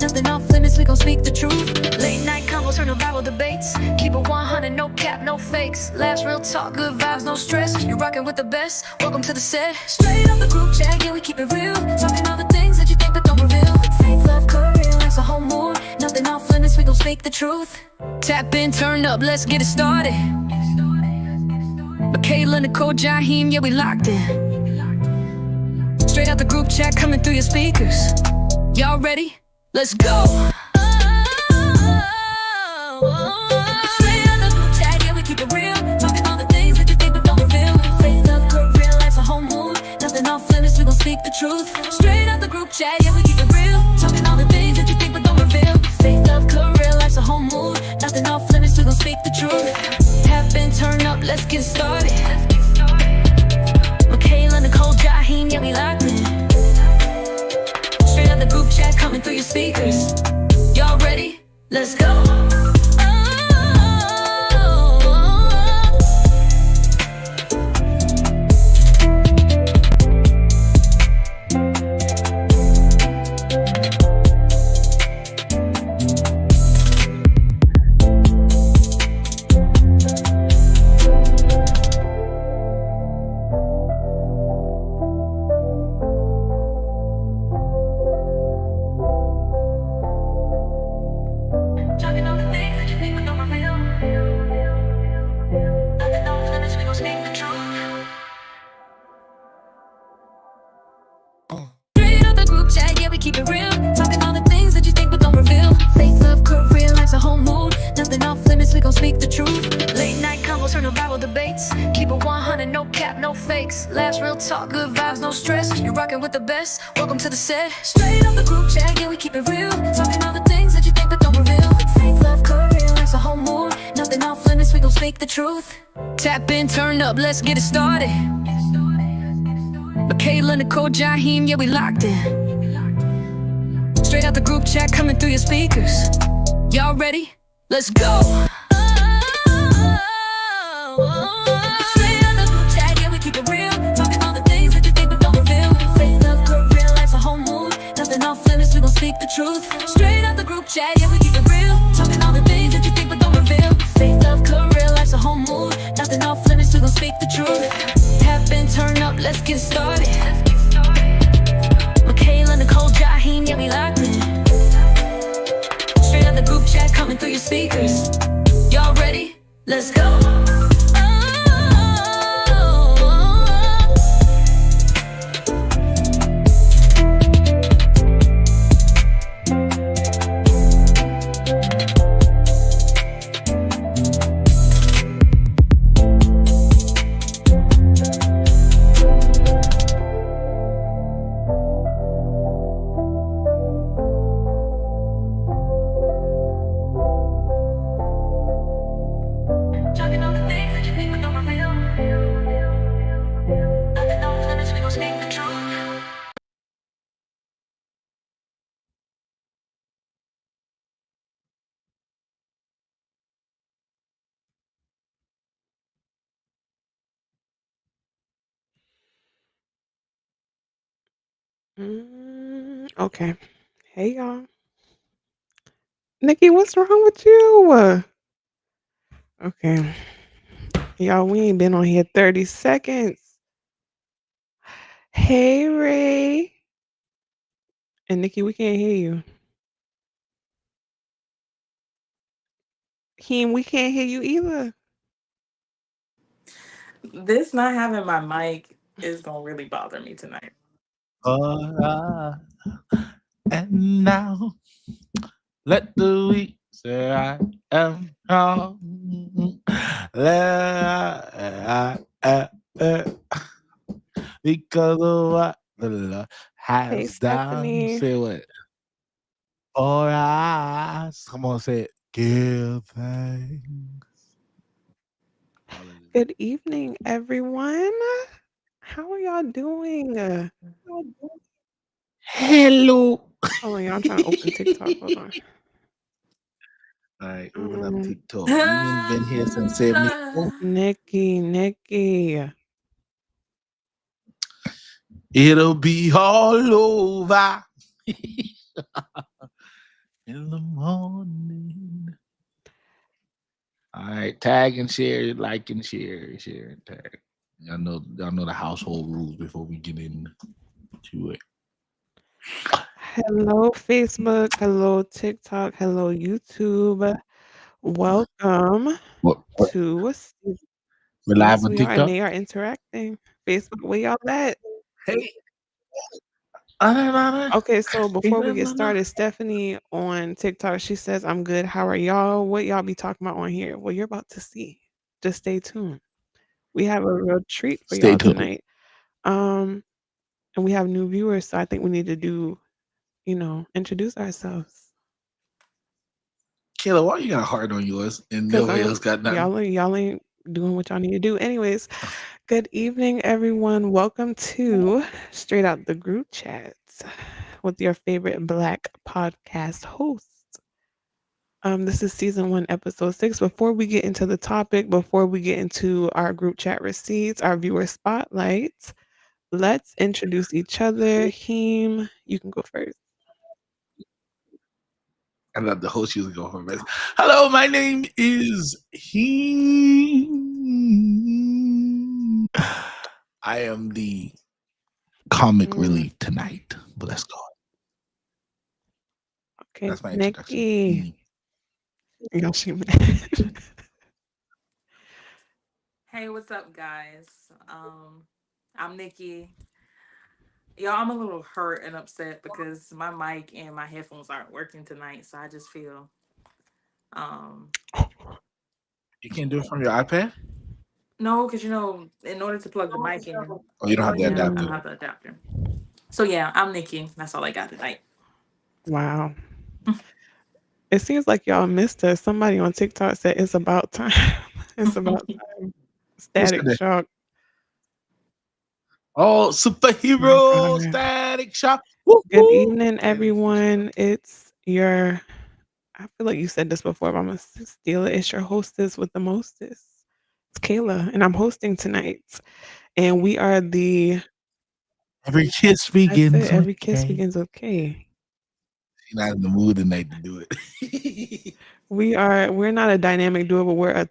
Nothing off limits, we gon' speak the truth. Late night combos turn to viral debates. Keep it 100, no cap, no fakes. Laughs, real talk, good vibes, no stress. You're rocking with the best, welcome to the set. Straight up the group chat, yeah, we keep it real. Talking all the things that you think but don't reveal. Faith, love, career, life's a whole mood. Nothing off limits, we gon' speak the truth. Tap in, turn up, let's get it started. Michaela, Nicole, Jaheim, yeah, we locked in. Straight out the group chat, coming through your speakers. Y'all ready? Let's go! Straight out the group chat, yeah, we keep it real. Talking all the things that you think but don't reveal. Faith, love, career, life's a whole mood. Nothing off limits, we gon' speak the truth. Straight out the group chat, yeah, we keep it real. Talking all the things that you think but don't reveal. Faith, love, career, life's a whole mood. Nothing off limits, we gon' speak the truth. Tap in, turn up, let's get started. Michaela, Nicole, Jaheim, yeah, we locked in. Straight out the group chat, coming through your speakers. Y'all ready? Let's go! Keep it real, talking all the things that you think but don't reveal. Faith, love, career, life's a whole mood. Nothing off limits, we gon' speak the truth. Late night combos turn to viral debates. Keep it 100, no cap, no fakes. Laughs, real talk, good vibes, no stress. You're rocking with the best, welcome to the set. Straight up the group chat, yeah, we keep it real. Talking all the things that you think but don't reveal. Faith, love, career, life's a whole mood. Nothing off limits, we gon' speak the truth. Tap in, turn up, let's get it started. Michaela, Nicole, Jaheim, yeah, we locked in. Straight out the group chat, coming through your speakers. Y'all ready? Let's go! Straight out the group chat, yeah, we keep it real. Talking all the things that you think but don't reveal. Faith, love, career, life's a whole mood. Nothing off limits, we gon' speak the truth. Straight out the group chat, yeah, we keep it real. Talking all the things that you think but don't reveal. Faith, love, career, life's a whole mood. Nothing off limits, we gon' speak the truth. Tap in, turn up, let's get started. Michaela, Nicole, Jaheim, yeah, we locked in. Straight out the group chat, coming through your speakers. Y'all ready? Let's go! Okay. Hey, y'all. Nikki, what's wrong with you? Okay. Y'all, we ain't been on here 30 seconds. Hey, Ray. And Nikki, we can't hear you. Kim, we can't hear you either. This not having my mic is gonna really bother me tonight. And now let the weak say I am strong. Because of what the Lord Hey, has done. Stephanie. Say what? For us. Come on, say it. Give thanks. Good evening, everyone. How are y'all doing? Hello. Hold on, y'all. I'm trying to open TikTok. Hold on. All right, open up TikTok. We ain't been here since 74. Nikki. It'll be all over. in the morning. All right, tag and share, like and share and tag. Y'all know the household rules before we get into it. Hello, Facebook. Hello, TikTok. Hello, YouTube. Welcome What? to. We're live Yes, on we are, and TikTok. they are interacting. Facebook, where y'all at? Hey, Anna, Okay, so before we get started, Stephanie on TikTok, she says, "I'm good. How are y'all? What y'all be talking about on here?" Well, you're about to see. Just stay tuned. We have a real treat for stay y'all tuned. tonight. Um, and we have new viewers, so I think we need to do, introduce ourselves. Kayla, why you got a heart on yours and 'Cause nobody else got nothing? y'all ain't doing what y'all need to do. Anyways, good evening, everyone. Welcome to Straight Out the Group Chats with your favorite Black podcast host. This is season 1, episode 6. Before we get into the topic, before we get into our group chat receipts, our viewer spotlights, let's introduce each other. Heem, you can go first. I love the host usually go first. Hello, my name is he. I am the comic Mm, relief tonight. Bless God. okay, That's my introduction. Nikki. Y'all, she mad. Hey, what's up, guys? I'm Nikki. Y'all, I'm a little hurt and upset because my mic and my headphones aren't working tonight. So I just feel um You can't do it from your iPad? no, because in order to plug the mic in, Oh, you don't have the yeah, I adapter. don't have the adapter. So yeah, I'm Nikki. That's all I got tonight. Wow. It seems like y'all missed us. Somebody on TikTok said it's about time. It's about time. Who said Static that? Shock. Oh, Oh my superhero God. static shock. Good Woo-hoo. evening, everyone. It's your, I feel like you said this before, but I'm going to steal it. It's your hostess with the mostest. It's Kayla, and I'm hosting tonight. And we are Every kiss that's it. begins with Every kiss K. begins with K. She's not in the mood tonight to do it. We're not a dynamic duo, but we're a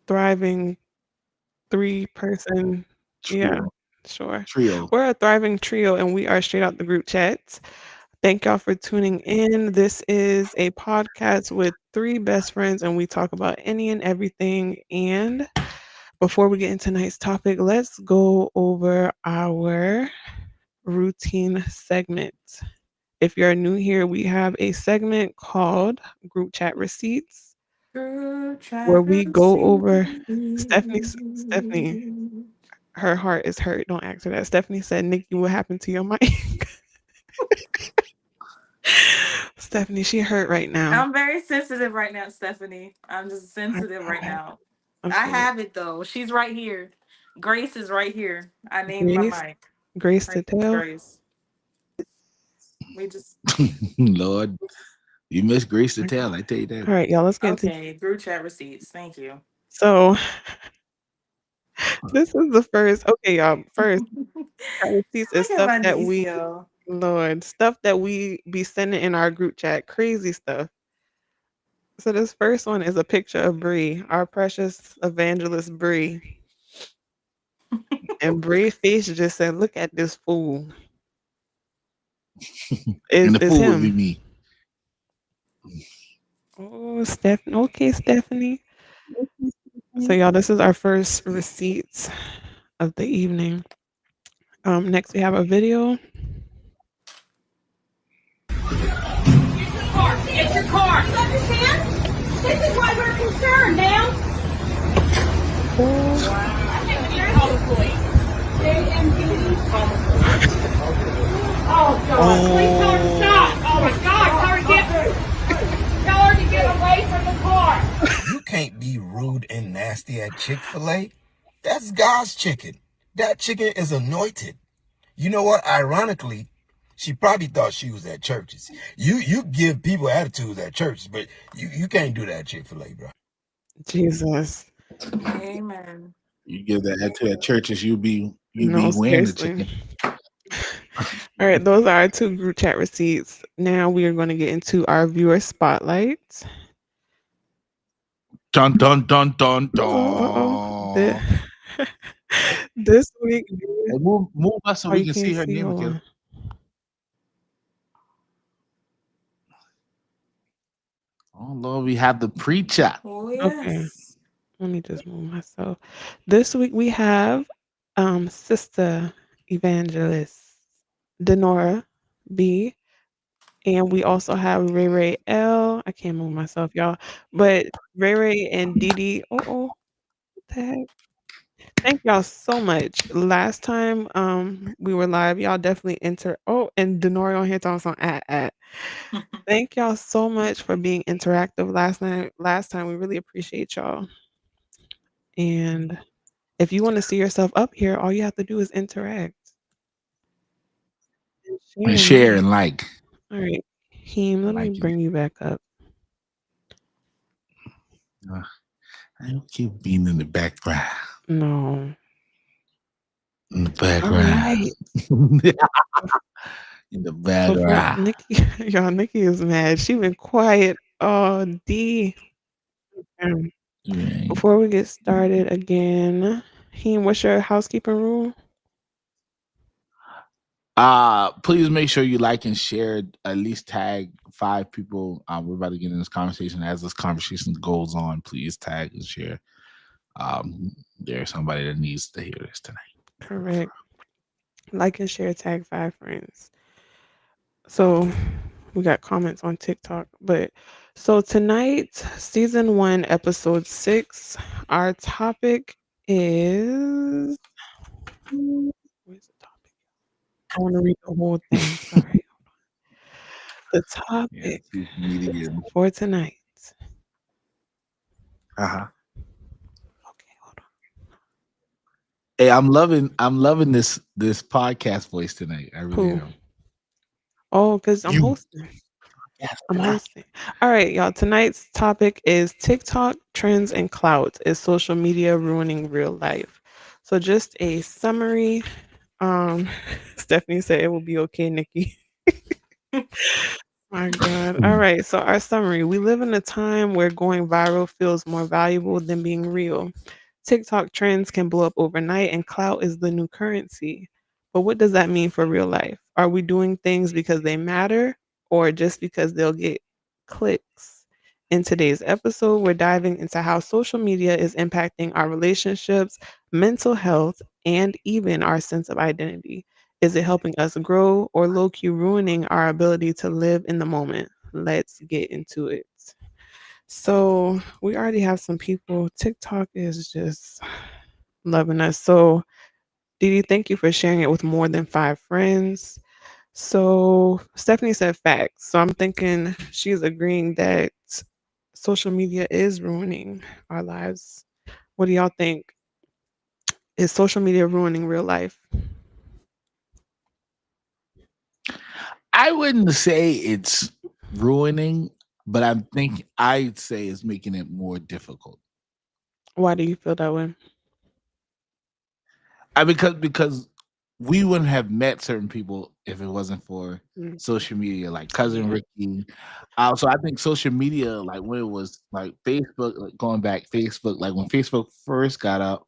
thriving 3-person. Yeah, Trio. sure. Trio. We're a thriving trio, and we are straight out the group chats. Thank y'all for tuning in. This is a podcast with 3 best friends, and we talk about any and everything. And before we get into tonight's topic, let's go over our routine segment. If you're new here, we have a segment called Group Chat Receipts, Good where chat we go over Stephanie. receipt. Her heart is hurt. Don't ask her that. Stephanie said, "Nikki, what happened to your mic?" Stephanie, she hurt right now. I'm very sensitive right now, Stephanie. I'm just I sensitive right got it. now. I Okay. have it though. She's right here. Grace is right here. I named my Grace, mic. Grace Her to name's tell. Grace. We just Lord, you miss Grace to Okay. tell. I tell you that. All right, y'all, let's get into. okay. Group chat receipts. Thank you. So, this is the first. Okay, y'all. First, chat receipts is Look at stuff my that niece, we, yo. Lord, stuff that we be sending in our group chat. Crazy stuff. So, this first one is a picture of Bree, our precious evangelist Bree. And Bree face just said, "Look at this fool." And the Is fool would be him. me. Oh, Stephanie. Okay, Stephanie. So, y'all, this is our first receipts of the evening. Next we have a video. Get your car. You understand? This is why we're concerned, ma'am. Oh, I think we need to call the police. JMD. Call the police. Oh, God. Please tell her to stop. Oh, Oh, my God. Tell her to get away from the car. You can't be rude and nasty at Chick-fil-A. That's God's chicken. That chicken is anointed. You know what? Ironically, she probably thought she was at churches. You give people attitudes at churches, but you can't do that at Chick-fil-A, bro. Jesus. Amen. you give that to at churches, you be No, wearing the seriously. chicken. All right, those are our two group chat receipts. Now we are going to get into our viewer spotlight. Dun dun dun dun Uh-oh, uh-oh. dun. This week, Hey, move us so oh, we you can see can't her see. name Hold again. on. Oh Lord, we have the preacher. Oh Okay, yes. let me just move myself. This week we have Sister Evangelist Denora B. And we also have Ray Ray L. I can't move myself, y'all. But Ray Ray and Dee Dee. Oh, what the heck? Thank y'all so much. Last time we were live, y'all definitely enter. Oh, and Denori on here talking some at. Thank y'all so much for being interactive last time. We really appreciate y'all. And if you want to see yourself up here, all you have to do is interact and share And and share and like. like. All right. Heem, let me Like you. bring you back up. Uh, I don't keep being in the background. No. In the All background. right. In the Before background. Nikki, y'all, Nikki is mad. She been quiet all D. Um, Right. Before we get started again, Heem, what's your housekeeping rule? Please make sure you like and share, at least tag 5 people. We're about to get in this conversation. As this conversation goes on, please tag and share. There's somebody that needs to hear this tonight. Correct. Like and share, tag 5 friends. So we got comments on TikTok, but so tonight, season 1, episode 6, our topic is where's the topic? I want to read the whole thing. Sorry. The Yeah, topic social media. for tonight. Uh-huh. Okay, hold on. Hey, I'm loving this podcast voice tonight. I really Who? am. Oh, because I'm You. hosting. Yes, I'm right. hosting. All right, y'all. Tonight's topic is TikTok trends and clout. Is social media ruining real life? So just a summary. Um, Stephanie said it will be okay, Nikki. My God. All right. So, our summary, we live in a time where going viral feels more valuable than being real. TikTok trends can blow up overnight, and clout is the new currency. But what does that mean for real life? Are we doing things because they matter or just because they'll get clicks? In today's episode, we're diving into how social media is impacting our relationships, mental health, and even our sense of identity. Is it helping us grow or low key ruining our ability to live in the moment? Let's get into it. So, we already have some people. TikTok is just loving us. So, Didi, thank you for sharing it with more than 5 friends. So, Stephanie said facts. So, I'm thinking she's agreeing that social media is ruining our lives. What do y'all think? Is social media ruining real life? I wouldn't say it's ruining, but I'd say it's making it more difficult. Why do you feel that way? Because we wouldn't have met certain people if it wasn't for Mm, social media, like cousin yeah. Ricky. So I think social media, like when it was like Facebook, like going back, Facebook, like when Facebook first got up,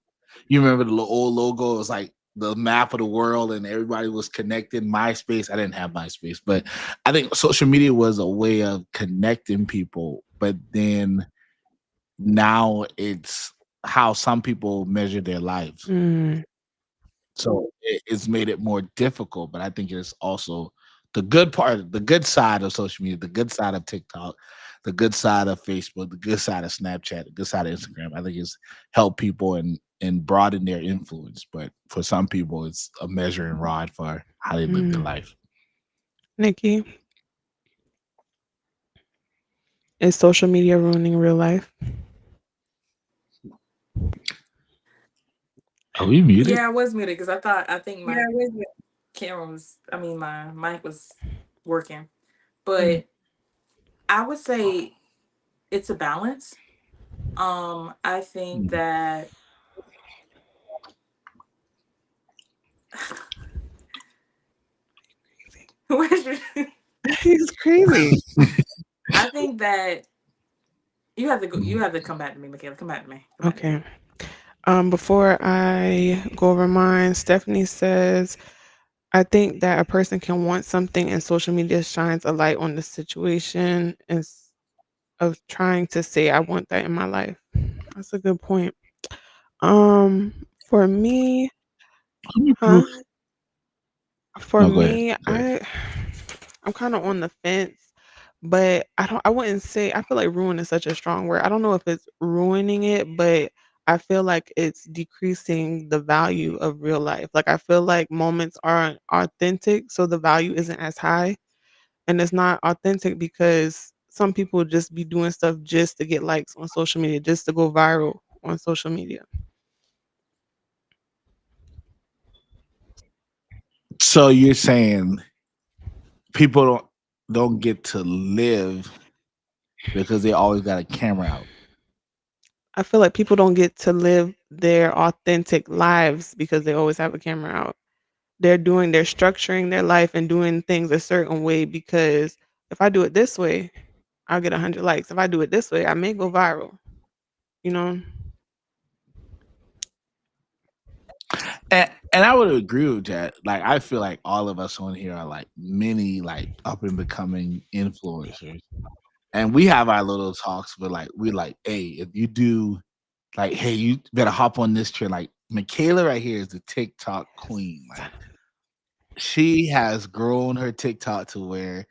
you remember the old logo? It was like the map of the world, and everybody was connected. MySpace, I didn't have MySpace, but I think social media was a way of connecting people. But then now it's how some people measure their lives. Mm, So it's made it more difficult, but I think it's also the good part, the good side of social media, the good side of TikTok, the good side of Facebook, the good side of Snapchat, the good side of Instagram. I think it's helped people and broaden their influence. But for some people, it's a measuring rod for how they live their mm. life. Nikki, is social media ruining real life? Are we muted? Yeah, I was muted because I think my camera was, I mean, my mic was working. Mm, But I would say it's a balance. I think Mm. that He's crazy. I think that you have to go. You have to come back to me, Michaela. Come back to me. Come back to me. Okay. Before I go over mine, Stephanie says, I think that a person can want something and social media shines a light on the situation of trying to say, I want that in my life. That's a good point. For me, huh? For No, go ahead. me, Go ahead. I'm kind of on the fence, but I wouldn't say I feel like ruin is such a strong word. I don't know if it's ruining it, but I feel like it's decreasing the value of real life. Like I feel like moments aren't authentic, so the value isn't as high. And it's not authentic because some people just be doing stuff just to get likes on social media, just to go viral on social media. So you're saying people don't get to live because they always got a camera out. I feel like people don't get to live their authentic lives because they always have a camera out. They're structuring their life and doing things a certain way because if I do it this way, I'll get 100 likes. If I do it this way, I may go viral, you know? And I would agree with that. Like I feel like all of us on here are like many like up and becoming influencers. And we have our little talks, but like we like, hey, if you do like, hey, you better hop on this trend. Like Michaela right here is the TikTok queen. Like she has grown her TikTok to where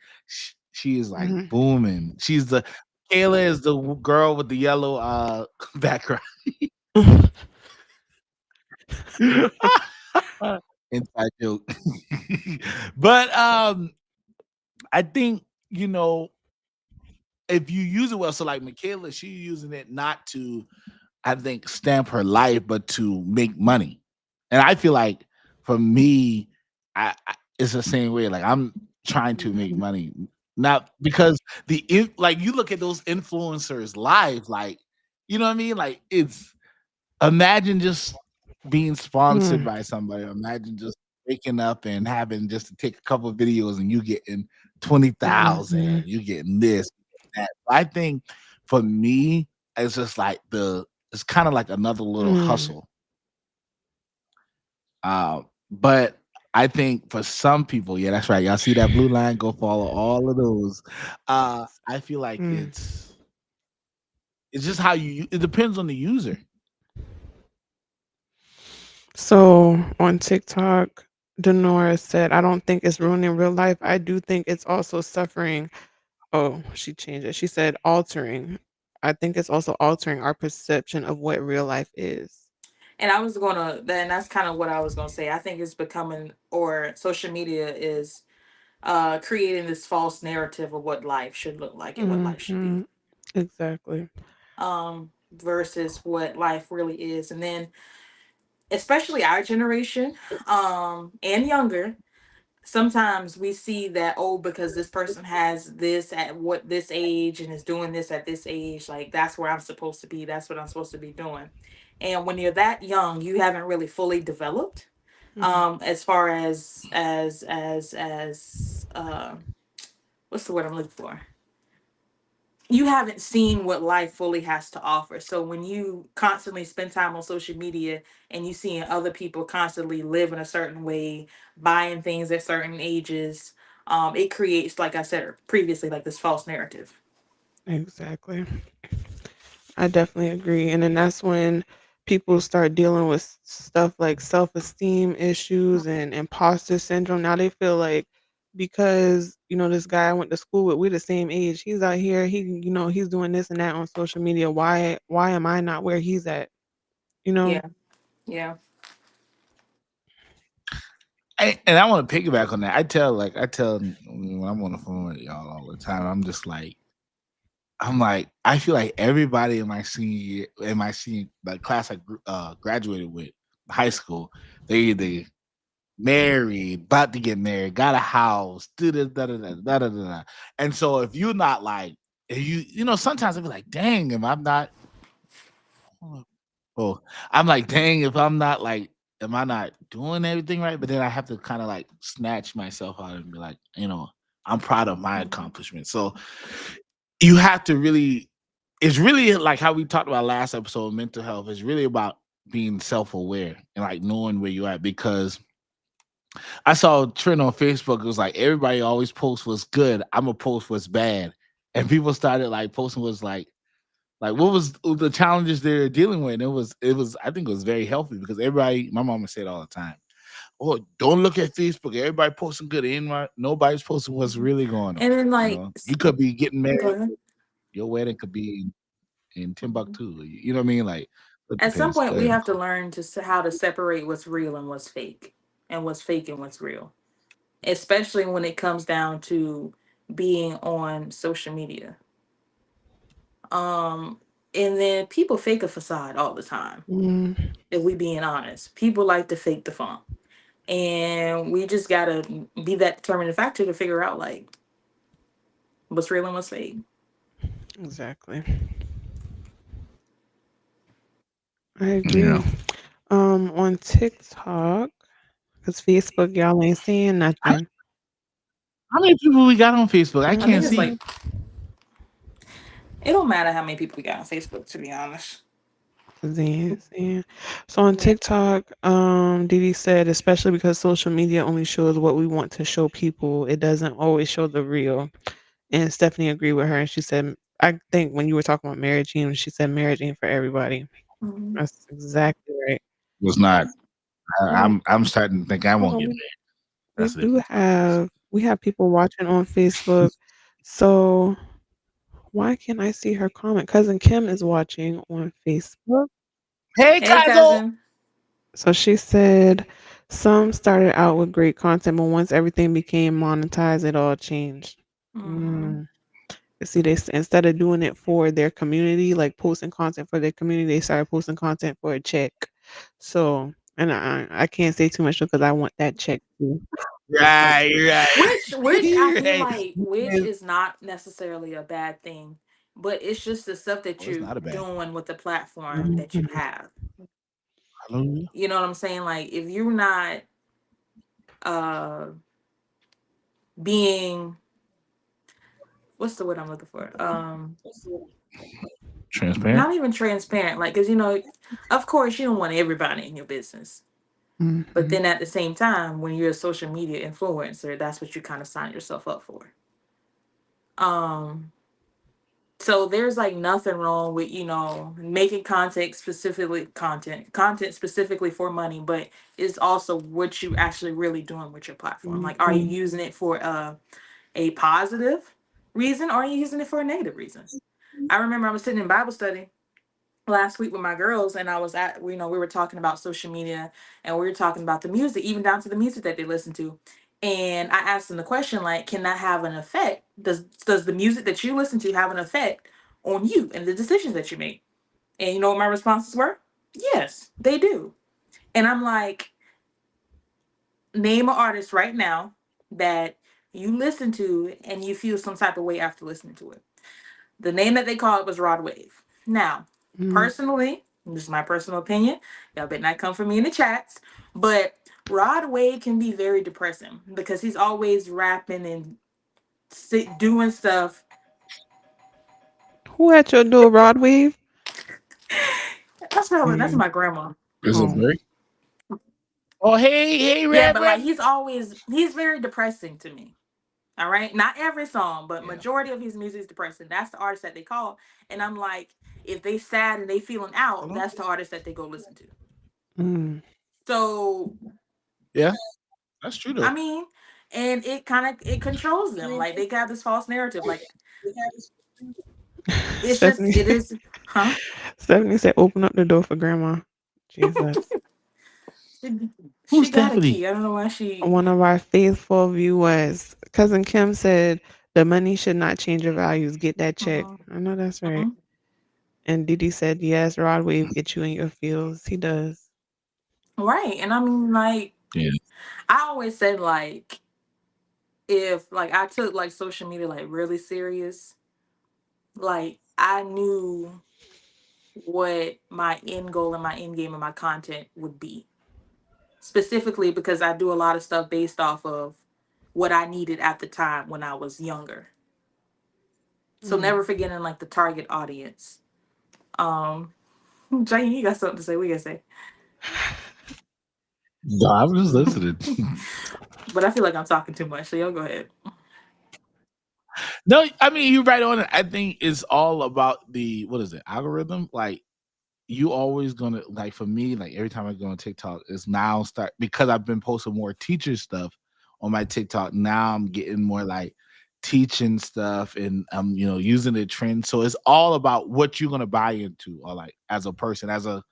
she is like Mhm. booming. She's the Michaela is the girl with the yellow background. Inside joke. But I think if you use it well, so like Michaela, she's using it not to, I think, stamp her life, but to make money. And I feel like for me, it's the same way. Like I'm trying to make Mhm. money, not because like you look at those influencers live, like you know what I mean. Like it's imagine just being sponsored Mm. by somebody. Imagine just waking up and having just to take a couple of videos and you getting 20,000. Mhm. You getting this, that. I think for me, it's just like it's kind of like another little Mm. hustle. But I think for some people, yeah, that's right. Y'all see that blue line? Go follow all of those. I feel like Mm. it's just how it depends on the user. So on TikTok, Denora said, I don't think it's ruining real life. I do think it's also suffering. Oh, she changed it. She said altering. I think it's also altering our perception of what real life is. And I was gonna then that's kind of what I was gonna say. I think it's becoming or social media is creating this false narrative of what life should look like and what life should be. Mhm. Exactly. Versus what life really is. And then especially our generation, and younger, sometimes we see that, oh, because this person has this at what this age and is doing this at this age, like that's where I'm supposed to be, that's what I'm supposed to be doing. And when you're that young, you haven't really fully developed, Mhm. as far as what's the word I'm looking for, you haven't seen what life fully has to offer. So when you constantly spend time on social media and you seeing other people constantly live in a certain way, buying things at certain ages, it creates, like I said previously, like this false narrative. Exactly. I definitely agree. And then that's when people start dealing with stuff like self-esteem issues and imposter syndrome. Now they feel like because, this guy I went to school with, we're the same age. He's out here, he's doing this and that on social media. Why am I not where he's at? You know? Yeah, yeah, And I want to piggyback on that. I tell when I'm on the phone with y'all all the time. I feel like everybody in my senior the class I graduated with high school, they either married, about to get married, got a house, do this, da da da da da da. Da. And so if you're not like, if sometimes I be like, dang, if I'm not, oh, I'm like, dang, if I'm not like, am I not doing everything right? But then I have to kind of like snatch myself out and be like, I'm proud of my Mhm. accomplishment. So you have to really, it's really like how we talked about last episode, mental health. It's really about being self-aware and like knowing where you're at, because I saw a trend on Facebook. It was like everybody always posts what's good. I'm gonna post what's bad, and people started like posting what's like what was the challenges they're dealing with. And it was I think it was very healthy, because everybody, my mama said all the time, "Oh, don't look at Facebook. Everybody posting good, and nobody's posting what's Mhm. really going on." And then You could be getting go married. ahead. Your wedding could be in Mhm. Timbuktu. You know what I mean? Like it At some depends. point, Go we ahead. have to learn how to separate what's real and what's fake, and what's fake and what's real, especially when it comes down to being on social media. Um, and then people fake a facade all the time. Mm, If we being honest, people like to fake the funk, and we just gotta be that determining factor to figure out like what's real and what's fake. exactly. I Yeah. agree. On TikTok, because Facebook, y'all ain't seeing How, nothing. how many people we got on Facebook? I I think can't it's Mm, see. like it don't matter how many people we got on Facebook, to be honest. seeing. So on Yeah. TikTok, Didi said, especially because social media only shows what we want to show people, it doesn't always show the real. And Stephanie agreed with her, and she said, I think when you were talking about marriage, she said marriage ain't for everybody. Mhm. That's exactly right. Was not. Hold on, I'm starting to think I hold won't on. get We, married. we That's a do different topic. have people watching on Facebook. So why can't I see her comment? Cousin Kim is watching on Facebook. Hey, Hey, Kazo. cousin. So she said some started out with great content, but once everything became monetized, it all changed. Hmm. Mm. You see, instead of doing it for their community, like posting content for their community, they started posting content for a check. So, and I can't say too much because I want that check too. Right, right, Which I feel right. like which is not necessarily a bad thing, but it's just the stuff that Oh, it's you're not a bad thing. doing with the platform that you Mhm. have. Hallelujah. You know what I'm saying? Like if you're not uh being what's the word I'm looking for? Transparent. Not even transparent, like because of course you don't want everybody in your business. But Mhm. then at the same time, when you're a social media influencer, that's what you kind of sign yourself up for. Um so there's like nothing wrong with making content specifically for money, but it's also what you actually really doing with your platform. Like, are you Mhm. using it for a positive reason, or are you using it for a negative reason? I remember I was sitting in Bible study last week with my girls, and I was we were talking about social media, and we were talking about the music, even down to the music that they listen to. And I asked them the question, like, can that have an effect? Does the music that you listen to have an effect on you and the decisions that you make? And you know what my responses were? Yes, they do. And I'm like, name an artist right now that you listen to and you feel some type of way after listening to it. The name that they called was Rod Wave. Now, Mhm. personally, this is my personal opinion. Y'all better not come for me in the chats. But Rod Wave can be very depressing because he's always rapping and doing stuff. Who at your door, Rod Wave? That's Mm. my grandma. Is it Oh. break? Oh, hey, Yeah, but like Reverend. he's very depressing to me. All right. Not every song, but Yeah. majority of his music is depressing. That's the artist that they call. And I'm like, if they sad and they feeling out, Hold on. that's the artist that they go listen to. Mm. So Yeah, that's true though. I mean, and it kind of it controls them. Like they have this false narrative. Like it's just Stephanie it is, huh? Stephanie said, "Open up the door for Grandma." Jesus. She, Who's she got a Stephanie? key. I don't know why she. One of our faithful viewers, Cousin Kim said, "The money should not change your values. Get that check." Mhm, I know that's right. mhm. And Didi said, "Yes, Rod Wave get you in your feels. He does." Right, and I mean, like Yeah. I always said, like if like I took like social media like really serious, like I knew what my end goal and my end game and my content would be. specifically because I do a lot of stuff based off of what I needed at the time when I was younger. So Mm. never forgetting like the target audience. Um, Jane, you got something to say? What you gotta say? No, I'm just listening. But I feel like I'm talking too much, so y'all go ahead. No, I mean you're right on it. I think it's all about the what is it algorithm. Like you always gonna like for me, like every time I go on TikTok, it's now start because I've been posting more teacher stuff on my TikTok. Now I'm getting more like teaching stuff and I'm using the trend. So it's all about what you're gonna buy into or like as a person, as a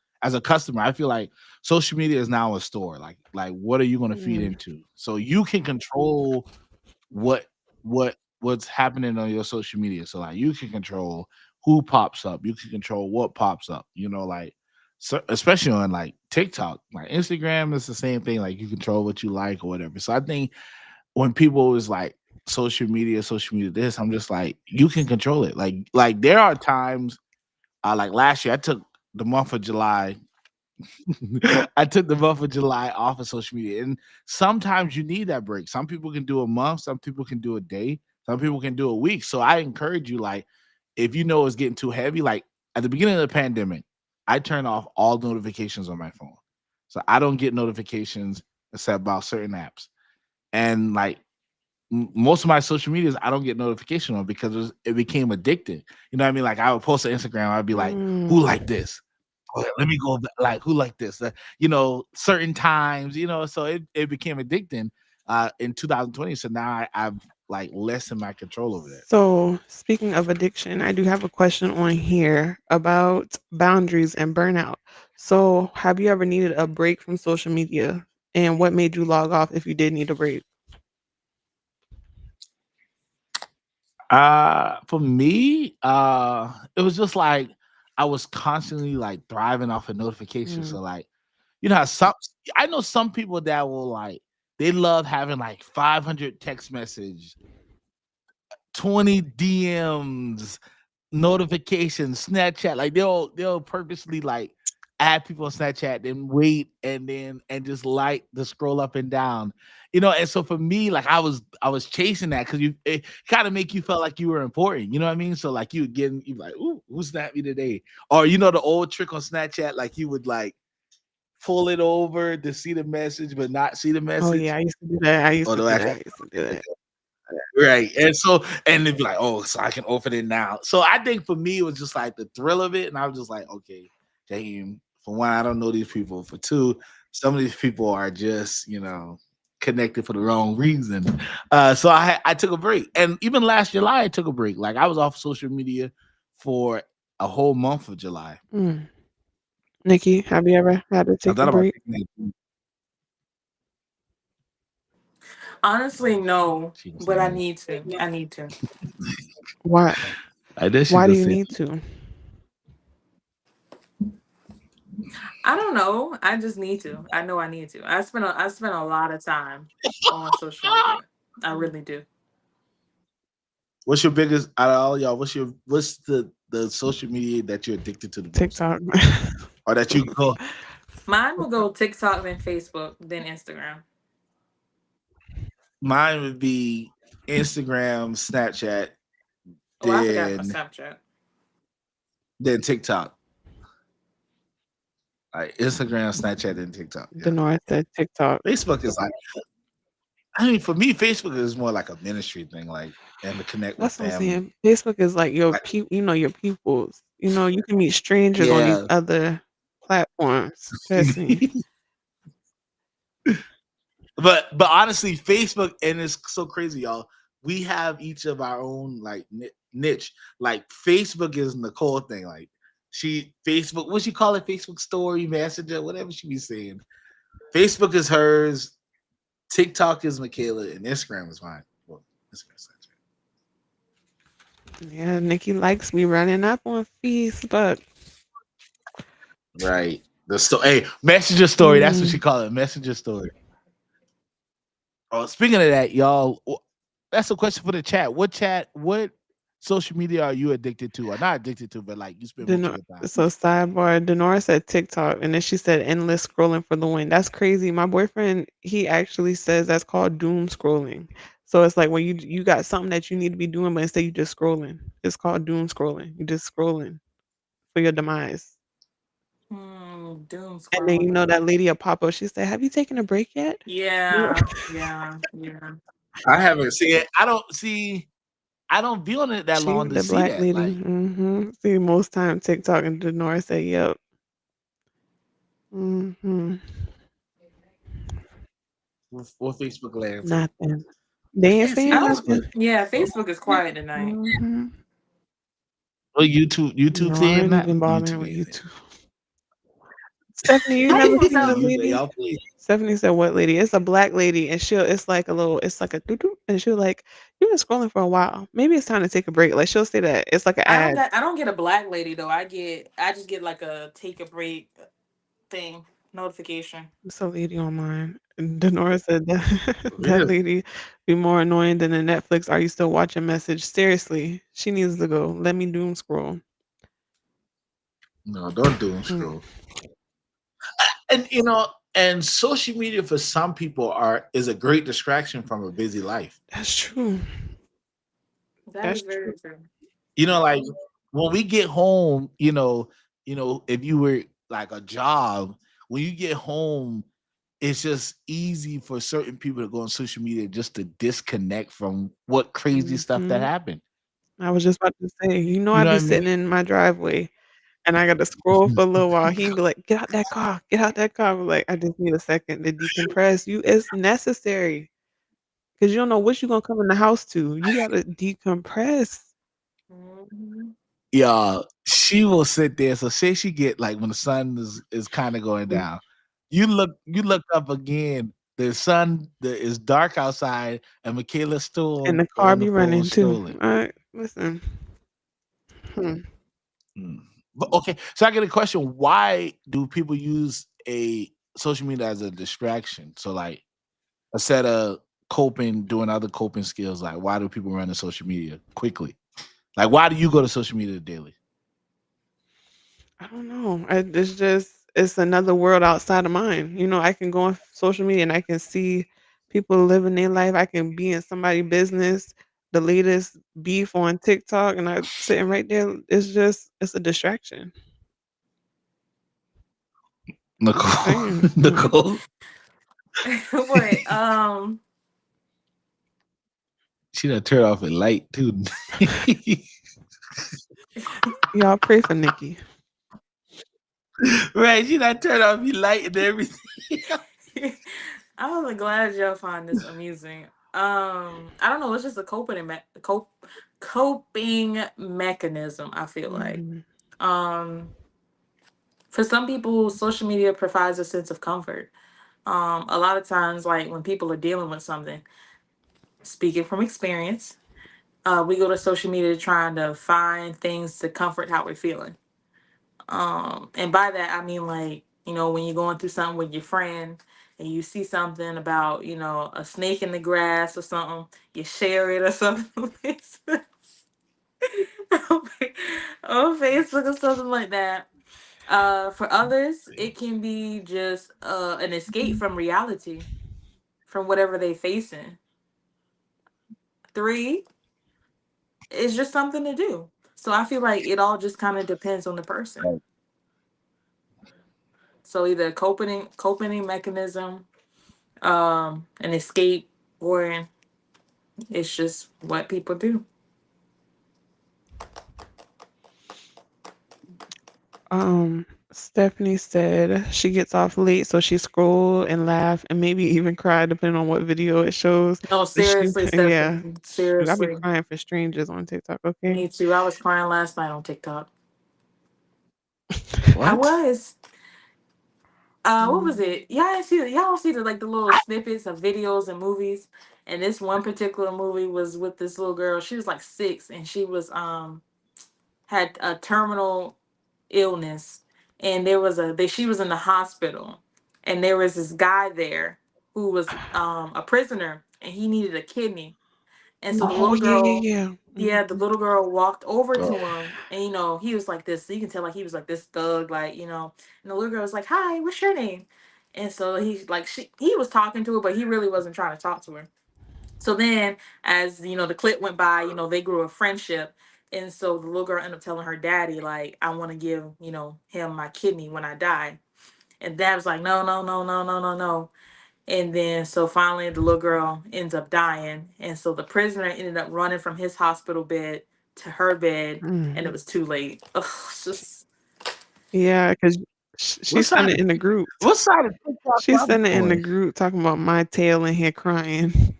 customer. I feel like social media is now a store. Like what are you gonna feed Mm. into? So you can control what what's happening on your social media. So like you can control who pops up, you can control what pops up, like so especially on like TikTok, like Instagram is the same thing. Like you control what you like or whatever. So I think when people is like social media this, I'm just like, you can control it. Like there are times like last year I took the month of July I took the month of July off of social media. And sometimes you need that break. Some people can do a month, some people can do a day, some people can do a week. So I encourage you, like, if you know it's getting too heavy, like at the beginning of the pandemic, I turned off all notifications on my phone. So I don't get notifications except about certain apps. And like most of my social medias, I don't get notification on because it became addictive. You know what I mean? Like I would post on Instagram, I'd be like, who Mm. like this? Oh, let me go like who like this certain times so it became addicting in 2020. So now I've like lessened my control over that. So, speaking of addiction, I do have a question on here about boundaries and burnout. So, have you ever needed a break from social media? And what made you log off if you did need a break? For me, it was just like I was constantly like thriving off of notifications. Mm. So like, how some I know some people that will like they love having like 500 text message, 20 DMs, notifications, Snapchat. Like they'll purposely like add people on Snapchat, then wait and just like to scroll up and down. And so for me, like I was chasing that because it kind of make you feel like you were important. You know what I mean? So like you like, ooh, who snapped me today? Or the old trick on Snapchat, like you would like pull it over to see the message but not see the Oh yeah, message. I used to do that. I used Or to the do actual that. I used to do that. right. And they'd be like, oh, so I can open it now. So I think for me, it was just like the thrill of it. And I was just like, okay, damn, for one, I don't know these people. For two, some of these people are just, connected for the wrong reason. So I took a break. And even last July, I took a break. Like I was off social media for a whole month of July. Mm. Nikki, have you ever had to I take a thought about break? taking that. Honestly, no, She can say but I no. need to. I need to. Why? I guess she Why do could you say need to? I don't know. I just need to. I know I need to. I spend a lot of time on social media. I really do. what's your biggest out of all y'all, what's the social media that you're addicted to the most? TikTok. Or that you go. Mine will go TikTok, then Facebook, then Instagram. Mine would be Instagram, Snapchat, Oh, I forgot about then Snapchat. TikTok. Like Instagram, Snapchat, then TikTok. Yeah. Denora said TikTok. Facebook is like, I mean, for me, Facebook is more like a ministry thing, like and to connect with That's what I'm family. saying. Facebook is like your Like, your peoples. You can meet strangers on these yeah. other platforms. Trust me. But honestly, Facebook, and it's so crazy, y'all. We have each of our own like niche. Like Facebook is Nicole thing. Like Facebook, what she call it? Facebook story, messenger, whatever she be saying. Facebook is hers. TikTok is Michaela, and Instagram is mine. Well, Instagram, Yeah, Nikki likes me running up on Facebook. right. Hey, messenger story. That's what she Mm. call it. Messenger story. Oh, speaking of that, y'all, that's a question for the chat. What chat? What social media are you addicted to, or not addicted to, but like you spend most of Denor your time? so sidebar, Denora said TikTok, and then she said endless scrolling for the win. That's crazy. My boyfriend, he actually says that's called doom scrolling. So it's like when you got something that you need to be doing, but instead you just scrolling. It's called doom scrolling. You just scrolling for your demise. Doom And then you scrolling. know that lady will pop up. She said, "Have you taken a break yet?" Yeah, yeah, yeah. I haven't seen it. I don't see. I don't be on it that She long to the see black that. lady. Like, See, most time TikTok and Denora say, "Yep." Mhm. what Facebook land for? Nothing. They I ain't can't see I saying don't. nothing. Facebook. Yeah, Facebook is quiet tonight. Mhm. Oh, YouTube No, I saying ain't that. even bothering YouTube with ain't saying YouTube. Stephanie, you How never you gonna seen tell? the that. lady? Y'all play. Stephanie said, "What lady?" It's a black lady, and it's like a little, it's like a doo doo, and she'll like, "You've been scrolling for a while. Maybe it's time to take a break." Like she'll say that. It's like an ad. I don't get a black lady though. I just get like a take a break thing notification. It's a lady online. And Denora said that that Really? lady be more annoying than the Netflix. Are you still watching message? Seriously, she needs to go. Let me doom scroll. No, don't doom Hmm. scroll. And and social media for some people is a great distraction from a busy life. That's true. That That's is true. very true. Like when we get home, if you were like a job, when you get home, it's just easy for certain people to go on social media just to disconnect from what crazy stuff that Hmm. happened. I was just about to say, You I know what be I mean? sitting in my driveway and I got to scroll for a little while. He'd be like, "Get out that car, get out that car." I'm like, I just need a second to decompress. It's necessary because you don't know what you're gonna come in the house to. You gotta decompress. Mhm. Yeah, she will sit there. So say she get like when the sun is kind of going Mm, down, you look up again. The is dark outside, and Michaela's and still the car on the be phone running too. strolling. Alright, listen. Hmm. Mm. But okay, so I get a question: why do people use a social media as a distraction? So like instead of doing other coping skills, like why do people run to social media quickly? Like why do you go to social media daily? I don't know. It's just it's another world outside of mine. I can go on social media and I can see people living their life. I can be in somebody's business, the latest beef on TikTok, and I'm sitting right there. It's a distraction. I'm just Nicole, saying. Nicole, What? she done turned off a light too. Y'all pray for Nikki. Right, she done turned off your light and everything. I'm really glad y'all find this amusing. I don't know. It's just a coping mechanism. I feel like. Mhm. Um, for some people, social media provides a sense of comfort. A lot of times, like when people are dealing with something, speaking from experience, we go to social media trying to find things to comfort how we're feeling. And by that I mean like, when you're going through something with your friend and you see something about, a snake in the grass or something, you share it or something on Facebook or something like that. For others, it can be just an escape from reality, from whatever they facing. Three, it's just something to do. So I feel like it all just kind of depends on the person. So either a coping mechanism, an escape, or it's just what people do. Stephanie said she gets off late, so she scroll and laugh and maybe even cry depending on what video it shows. No, But she, seriously, Stephanie. yeah, shoot, I be Seriously. crying for strangers on TikTok. Okay. Me too. I was crying last night on TikTok. I What? was. What was Mm. it? Y'all see the like the little snippets of videos and movies. And this one particular movie was with this little girl. She was like 6 and she was had a terminal illness, and she was in the hospital, and there was this guy there who was a prisoner, and he needed a kidney, and so the Oh little yeah, yeah, girl yeah. Yeah, the little girl walked over Oh, to him, and he was like this. You can tell like he was like this thug, like And the little girl was like, "Hi, what's your name?" And so he was talking to her, but he really wasn't trying to talk to her. So then, as the clip went by, they grew a friendship, and so the little girl ended up telling her daddy, like, "I want to give him my kidney when I die." And dad was like, "No, no, no, no, no, no, no." And then so finally the little girl ends up dying. And so the prisoner ended up running from his hospital bed to her bed, and it Mm. was too late. Ugh, it's just Yeah, because she what sent side it of in the group. what side of TikTok She y'all be sent it in the on? group talking about my tail in here crying.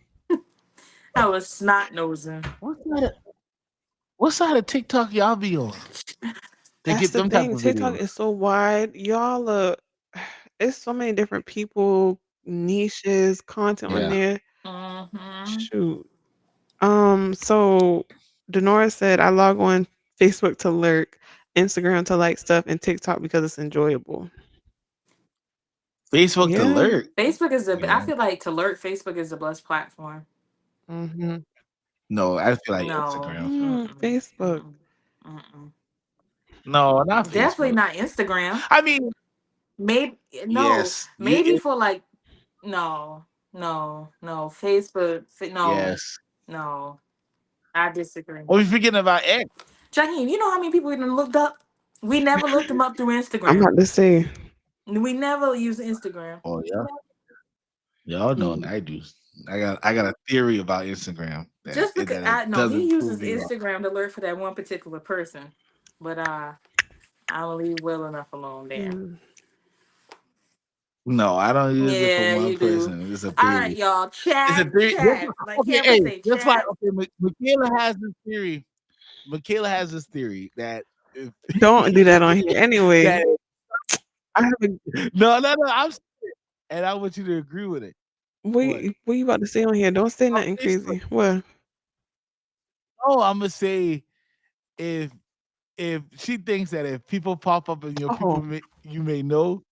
I was snot nosing. What side of TikTok y'all be on? They That's get the them type thing. of TikTok videos. is so wide. Y'all it's so many different people, niches, content on Yeah. there. Mm-hmm. Shoot. So Denora said I log on Facebook to lurk, Instagram to like stuff, and TikTok because it's enjoyable. Facebook to Yeah. lurk. Facebook is I Yeah. feel like to alert Facebook is the best platform. Mm-hmm. No, I feel like No. Instagram. Mm-mm. Facebook. Mm-mm. Mm-mm. No, not Definitely Facebook. not Instagram. I mean, Maybe no, yes, maybe for like no, no. Facebook, no, yes. no. I disagree. Oh, we forgetting about X. Jaheim, you know how many people we done looked up? We never looked them up through I'm Instagram. about to say. We never use Instagram. Oh yeah, y'all know Mm, I do. I got a theory about Instagram Just because that it I know he doesn't prove uses me wrong. Instagram to alert for that one particular person, but I'll leave well enough alone there. mm. No, I don't use it for Yeah, one you do. person. It's a All right, theory. y'all. It's a Chat, theory. chat. Like Okay, Cameron hey, say, just like chat. Michaela has this theory. Michaela has this theory that if Don't do that on here. Anyway, that I have a no, and I want you to agree with it. What? what you about to say on here? Don't say On nothing Facebook. crazy. What? Oh, I'm gonna say if she thinks that if people pop up and Oh, you may know,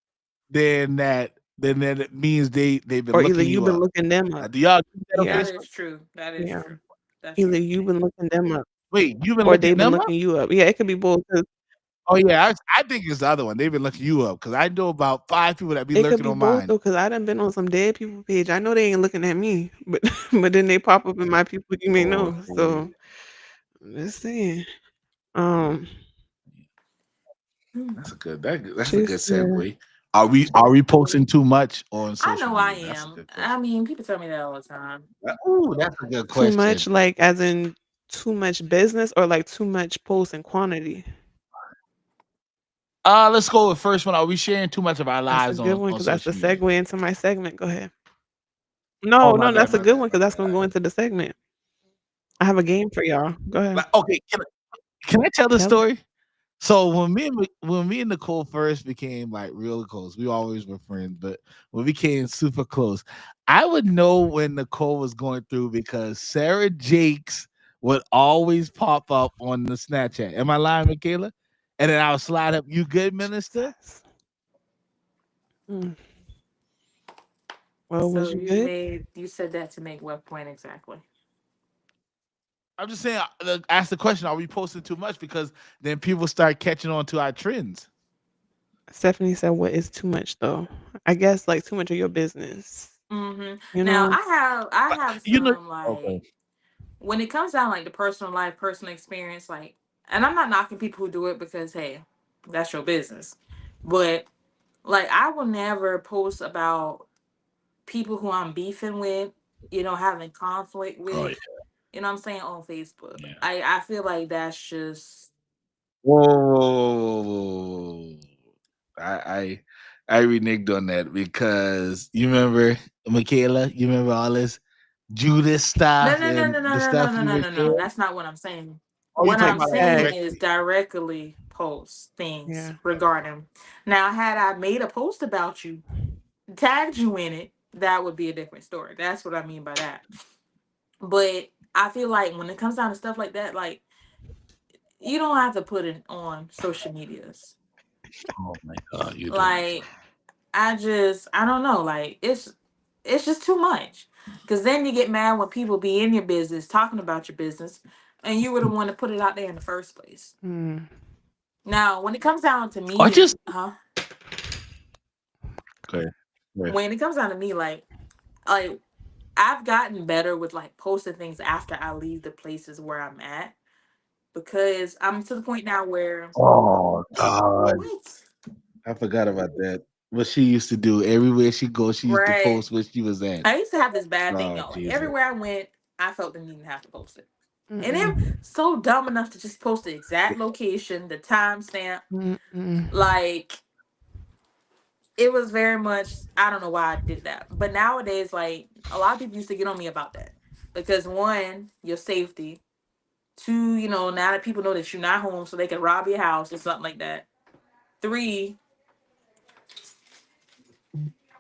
then it means they've been or either looking you've you been up. looking them up. Do y'all do that on Yeah, That Facebook? is true. That is yeah. true. That's Either true. you've been looking them up, Wait, you've been or looking they've been them up? looking you up. Yeah, it could be both. 'Cause Oh yeah, I think it's the other one. They've been looking you up because I know about 5 people that be it could lurking be on both mine. though. Cause I done been on some dead people page. I know they ain't looking at me, but but then they pop up in my people you may Oh, know. So I'm just saying. Um, Hmm. that's a she good said segue. Are we posting too much on I social know I media? That's a am. good I question. mean, people tell me that all the time. Ooh, that's a good too much, question. like as in too much business, or like too much post and quantity. Let's go with first one. Are we sharing too much of our That's a lives good on one on because that's the social media? segue into my segment. Go ahead. Oh No, my no, bad, that's a my good bad, one my because that's bad. gonna go into the segment. I have a game for y'all. Go ahead. Okay, can I tell the Tell it. story? So when me and Nicole first became like real close, we always were friends, but when we became super close, I would know when Nicole was going through because Sarah Jakes would always pop up on the Snapchat. Am I lying, Michaela? And then I would slide up, "You good, minister?" Jesus. Mm. Well, So was you good? you said that to make what point exactly? I'm just saying, ask the question: are we posting too much? Because then people start catching on to our trends. Stephanie said, "What is too much, though? I guess like too much of your business. Mm-hmm. You Now know, I have You know, some okay. like when it comes down like the personal life, personal experience, like, and I'm not knocking people who do it because hey, that's your business, but like I will never post about people who I'm beefing with, having conflict Oh with, yeah, what I'm saying, on Facebook. yeah. I feel like that's just Whoa. I reneged on that because you remember Michaela, you remember all this Judas no, stuff no, no, and no, no, the no, no, stuff no, you no, were no, no. sharing. That's not what I'm saying. Oh, you What talking I'm about saying tag. is indirectly. directly post things Yeah, regarding. Now, had I made a post about you, tagged you in it, that would be a different story. That's what I mean by that. But I feel like when it comes down to stuff like that, like you don't have to put it on social medias. Oh my god, you don't. Like I don't know, like it's just too much. Cause then you get mad when people be in your business talking about your business, and you were the one to put it out there in the first place. Mm. Now, when it comes down to I me, just huh? okay. Yeah. When it comes down to me, like I've gotten better with like posting things after I leave the places where I'm at because I'm to the point now where Oh God, what? I forgot about that. What she used to do everywhere she goes, she used to Right. post where she was at. I used to have this bad thing, Oh y'all. Like Jesus. everywhere I went, I felt the need to have to post it. And I'm Mm-mm. so dumb enough to just post the exact location, the timestamp. Mm-mm. Like it was very much I don't know why I did that. But nowadays, like a lot of people used to get on me about that. Because one, your safety. Two, now that people know that you're not home so they can rob your house or something like that. Three,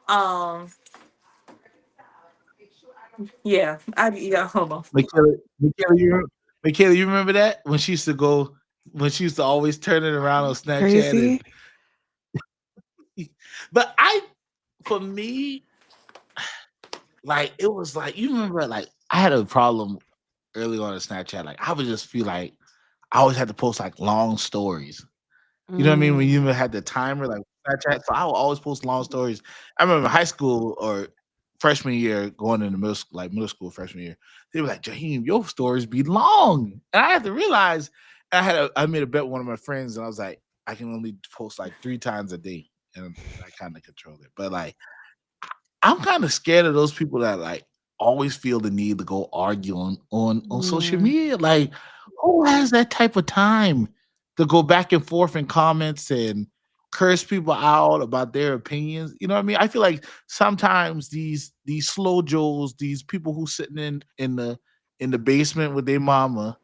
um, yeah, hold on. Michaela, Michaela, you remember that when she used to go, when she used to always turn it around on Snapchat Crazy. and. But for me, like it was like you remember, like I had a problem early on in Snapchat. Like I would just feel like I always had to post like long stories. You know what I mean? When Mm. you even had the timer, like Snapchat, so I would always post long stories. I remember high school or freshman year, going into middle school, like middle school freshman year, they were like, "Jaheim, your stories be long," and I had to realize I made a bet with one of my friends, and I was like, I can only post like 3 times a day, and I kind of control it. But like I'm kind of scared of those people that like always feel the need to go argue on social Mm. media. Like, who has that type of time to go back and forth in comments and curse people out about their opinions? You know what I mean? I feel like sometimes these slow joes, these people who sitting in the basement with their mama,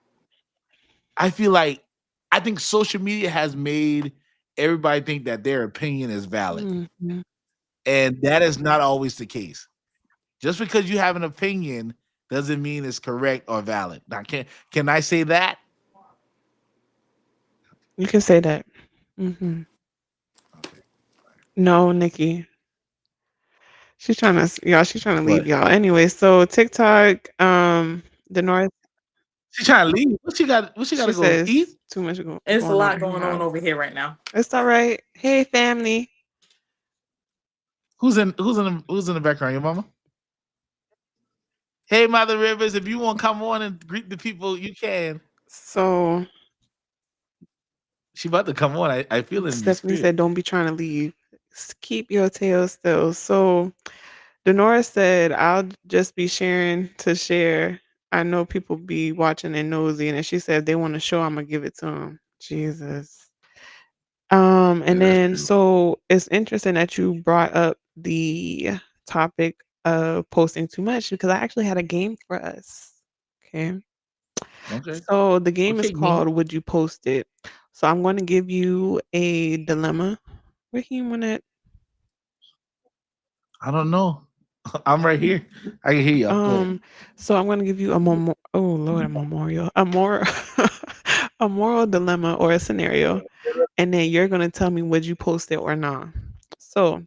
I feel like I think social media has made everybody think that their opinion is valid. Mhm. And that is not always the case. Just because you have an opinion doesn't mean it's correct or valid. Now, can I say that? You can say that. Hmm. Okay. No, Nikki. She's trying to leave What? y'all. Anyway, so TikTok, the North, She trying to leave. What she got she to go eat? says too much It's a going on lot in her going on house. over here right now. It's all right. Hey, family. Who's in the background? Your mama? Hey, Mother Rivers, if you want to come on and greet the people, you can. So She about to come on. I feel it in the Stephanie spirit. said, "Don't be trying to leave. Keep your tail still." So Denora said, "I'll just be sharing to share. I know people be watching and nosy." And then she said, "They want to show. I'm gonna give it to them." Jesus. Yeah, And that's then true. so it's interesting that you brought up the topic of posting too much because I actually had a game for us. Okay. Okay. So the game is Okay, game. called Would You Post It? So I'm going to give you a dilemma. Where can you it? I don't know. I'm right here. I can hear y'all. Go ahead. So I'm going to give you oh Lord, a memorial, a more a moral dilemma or a scenario, and then you're going to tell me would you post it or not. So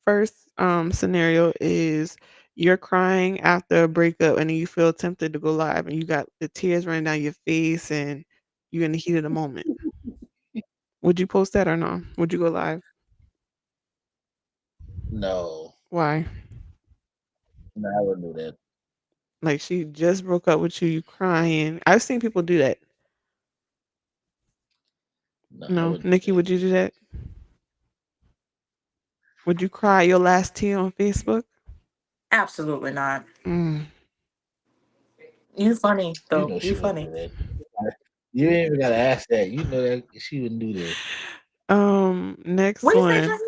first scenario is you're crying after a breakup and then you feel tempted to go live and you got the tears running down your face and you're in the heat of the moment. Would you post that or no? Would you go live? No, Why? no, I wouldn't do that. Like she just broke up with you, you crying. I've seen people do that. No, I No, wouldn't do Nikki, that. would you do that? Would you cry your last tear on Facebook? Absolutely not. Mm. You funny You though. know You she wouldn't do funny. that. You ain't even gotta ask that. You know that she wouldn't do that. Next What do you say, one. Jaheim?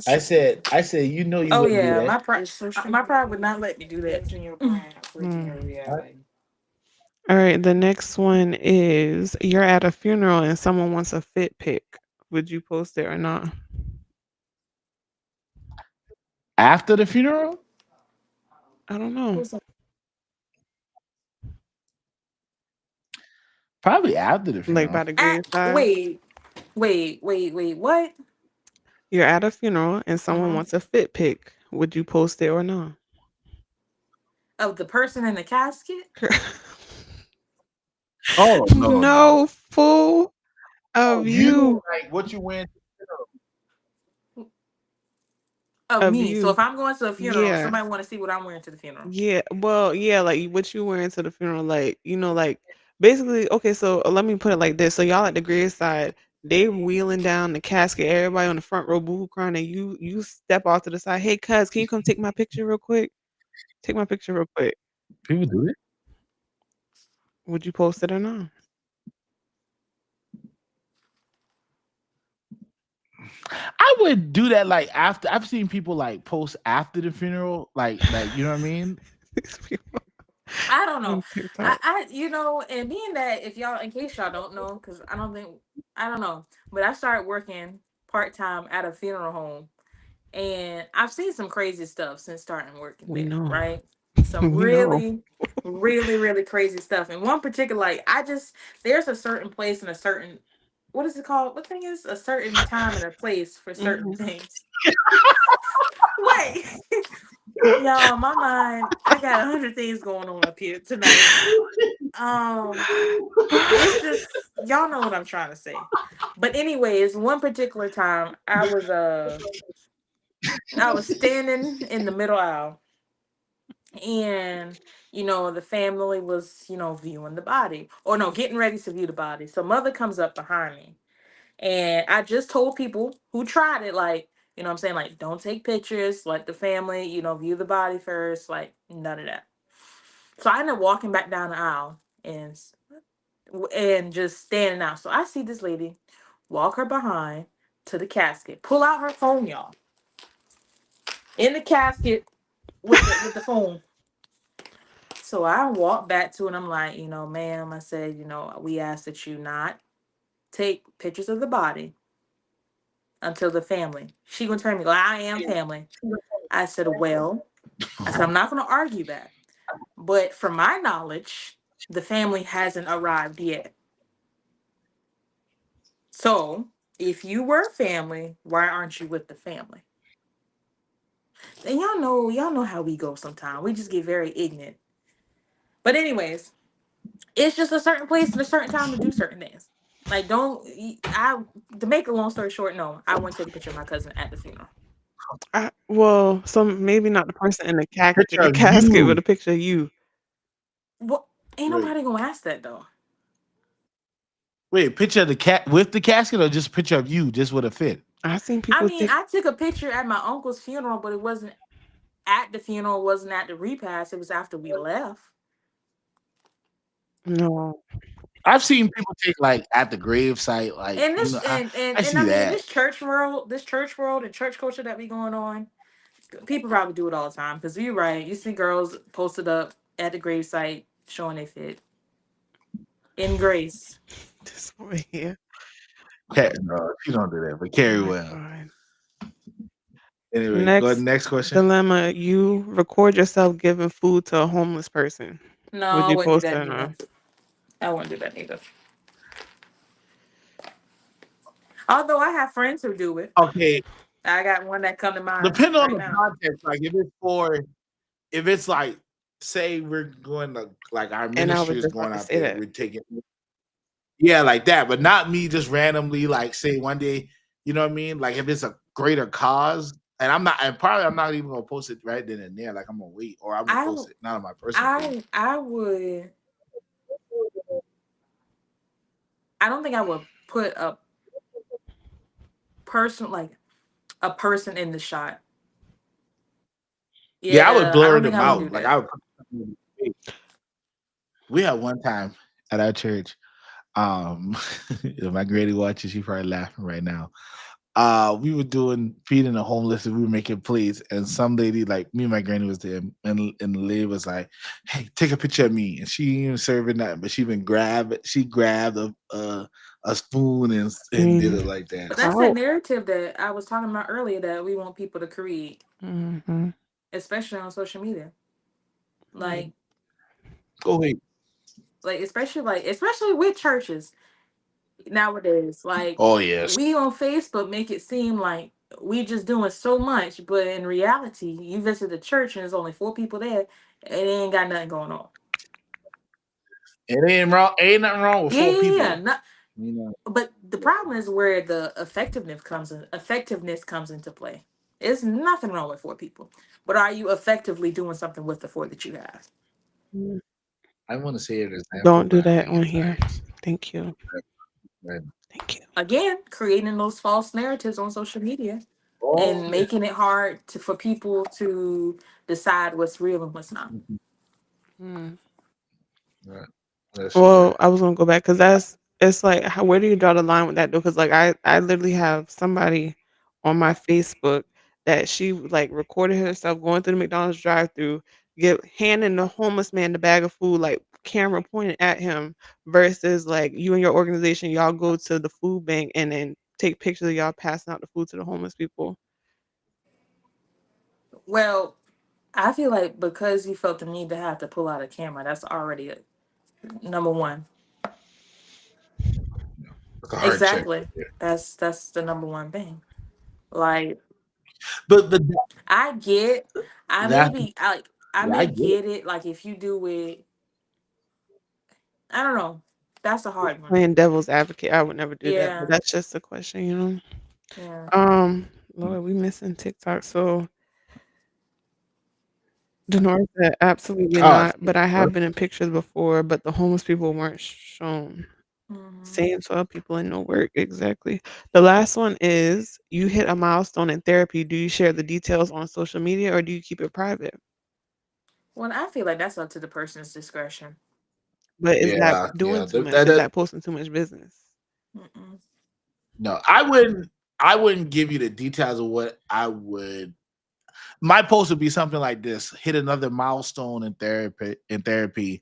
I said, you know you Oh wouldn't do yeah, that. my pride would not let me do that. Mm. Huh? All right, the next one is you're at a funeral and someone wants a fit pic. Would you post it or not? After the funeral, I don't know. probably after the Like funeral. by the graveside. Wait. What? You're at a funeral and Uh someone huh. wants a fit pic. Would you post it or not? Of the person in the casket? Oh no. No, fool Oh, of you you, like what you wearing? Of of me. So you. if I'm going to a funeral, Yeah, somebody want to see what I'm wearing to the funeral. yeah. Well, yeah, like what you wearing to the funeral, like like basically. Okay, so let me put it like this: so y'all at the graveside, they wheeling down the casket, everybody on the front row, boo crying, and you step off to the side. Hey, cuz, can you come take my picture real quick? Take my picture real quick. People do that. Would you post it or not? I would do that like after. I've seen people like post after the funeral, like you know what I mean. These people I don't know. on TikTok. And being that if y'all, in case y'all don't know, because I don't know, but I started working part time at a funeral home, and I've seen some crazy stuff since starting working We there. know. Right, some We know. really, really, really crazy stuff. And one particular, like, there's a certain place and a certain, what is it called? What thing is a certain time and a place for certain Mhm. things? Wait, y'all, my mind, I got 100 things going on up here tonight. Um, it's just, y'all know what I'm trying to say. But anyways, one particular time I was standing in the middle aisle, and the family was, viewing the body, or no, getting ready to view the body. So mother comes up behind me, and I just told people who tried it, like, what I'm saying, like, don't take pictures, let the family, view the body first, like, none of that. So I ended up walking back down the aisle, and just standing out. So I see this lady walk her behind to the casket, pull out her phone, y'all, in the casket with the phone. So I walked back to it, and I'm like, ma'am, I said, we ask that you not take pictures of the body until the family. She gonna turn me like, I am family. I said, well, I said, I'm not gonna argue that. But from my knowledge, the family hasn't arrived yet. So if you were family, why aren't you with the family? And y'all know how we go sometimes. We just get very ignorant. But anyways, it's just a certain place and a certain time to do certain things. Like, don't I to make a long story short, no, I wouldn't take a picture of my cousin at the funeral. Well, some maybe not the person in the Picture of casket, but you. a picture of you. What? Ain't Wait, nobody gonna ask that though. wait. Picture of the cat with the casket, or just picture of you, just with a fit. I seen I people mean, take I took a picture at my uncle's funeral, but it wasn't at the funeral, it wasn't at the repast, it was after we left. no. I've seen people take like at the grave site, like And this I and see I mean, that. this church world and church culture that be going on, people probably do it all the time. Because you're right, you see girls posted up at the gravesite showing they fit in grace. This boy here. No, you don't do that, but Oh carry my well. god. Anyway, go ahead. Next Next question. dilemma: you record yourself giving food to a homeless person. No, Would I you wouldn't do post it that or neither. not? I wouldn't do that neither. Although I have friends who do it. Okay, I got one that come to mind depending on right the now. context, like if it's like, say we're going to like our And I ministry was is just about going to out say there, that. we're taking, yeah, like that, but not me just randomly like say one day, you know what I mean? Like if it's a greater cause, and I'm not even gonna post it right then and there. Like I'm gonna wait, or I'm gonna I post it not on my personal page. I would. I don't think I would put person like a person in the shot. Yeah, I would Yeah, I blur don't think them I would do out. Like that. I would. We had one time at our church. If my granny watches, she probably laughing right now. We were doing feeding the homeless and we were making plates, and some lady, like me and my granny was there, and the lady was like, "Hey, take a picture of me." And she ain't even serving nothing, but she grabbed a spoon and did Mm, it like that. But that's that clout. narrative that I was talking about earlier that we want people to create, Hmm. especially on social media. Like, Go ahead. especially with churches nowadays. Like, Oh yes. we on Facebook make it seem like we just doing so much, but in reality, you visit the church and there's only four people there, It ain't got nothing going on. It ain't wrong. Ain't nothing wrong with Yeah, four yeah, yeah. people. Not, You know. but the problem is where the effectiveness comes into play. There's nothing wrong with four people, but are you effectively doing something with the four that you have? Mm, I want to say an example, don't but do I that think on it's here. like Thank you. right. Thank you. Again, creating those false narratives on social media Oh and yeah. making it hard for people to decide what's real and what's not. Mhm. Mm. Right. That's true. Well, I was gonna go back because that's it's like where do you draw the line with that though? Because like I literally have somebody on my Facebook that she like recorded herself going through the McDonald's drive-through, give handing the homeless man the bag of food, like camera pointed at him, versus like you and your organization, y'all go to the food bank and then take pictures of y'all passing out the food to the homeless people. Well, I feel like because you felt the need to have to pull out a camera, that's already a, number one. Yeah. It's a hard check right Exactly. there. That's the number one thing. Like But I get, I that maybe like I yeah, I may get it. get it. Like if you do it, I don't know. That's a hard one. Playing devil's advocate, I would never do that, but Yeah, that's just a question, you know. yeah. Lord, we missing TikTok. So Denora said, absolutely Oh, not. But I have been in pictures before, but the homeless people weren't shown. Hmm. Same 12 people in no work. Exactly. The last one is you hit a milestone in therapy. Do you share the details on social media or do you keep it private? Well, I feel like that's up to the person's discretion. But is that yeah, doing yeah. too much? Is that posting too much business? Mm-mm. No, I wouldn't. I wouldn't give you the details of what I would. My post would be something like this: hit another milestone in therapy. In therapy,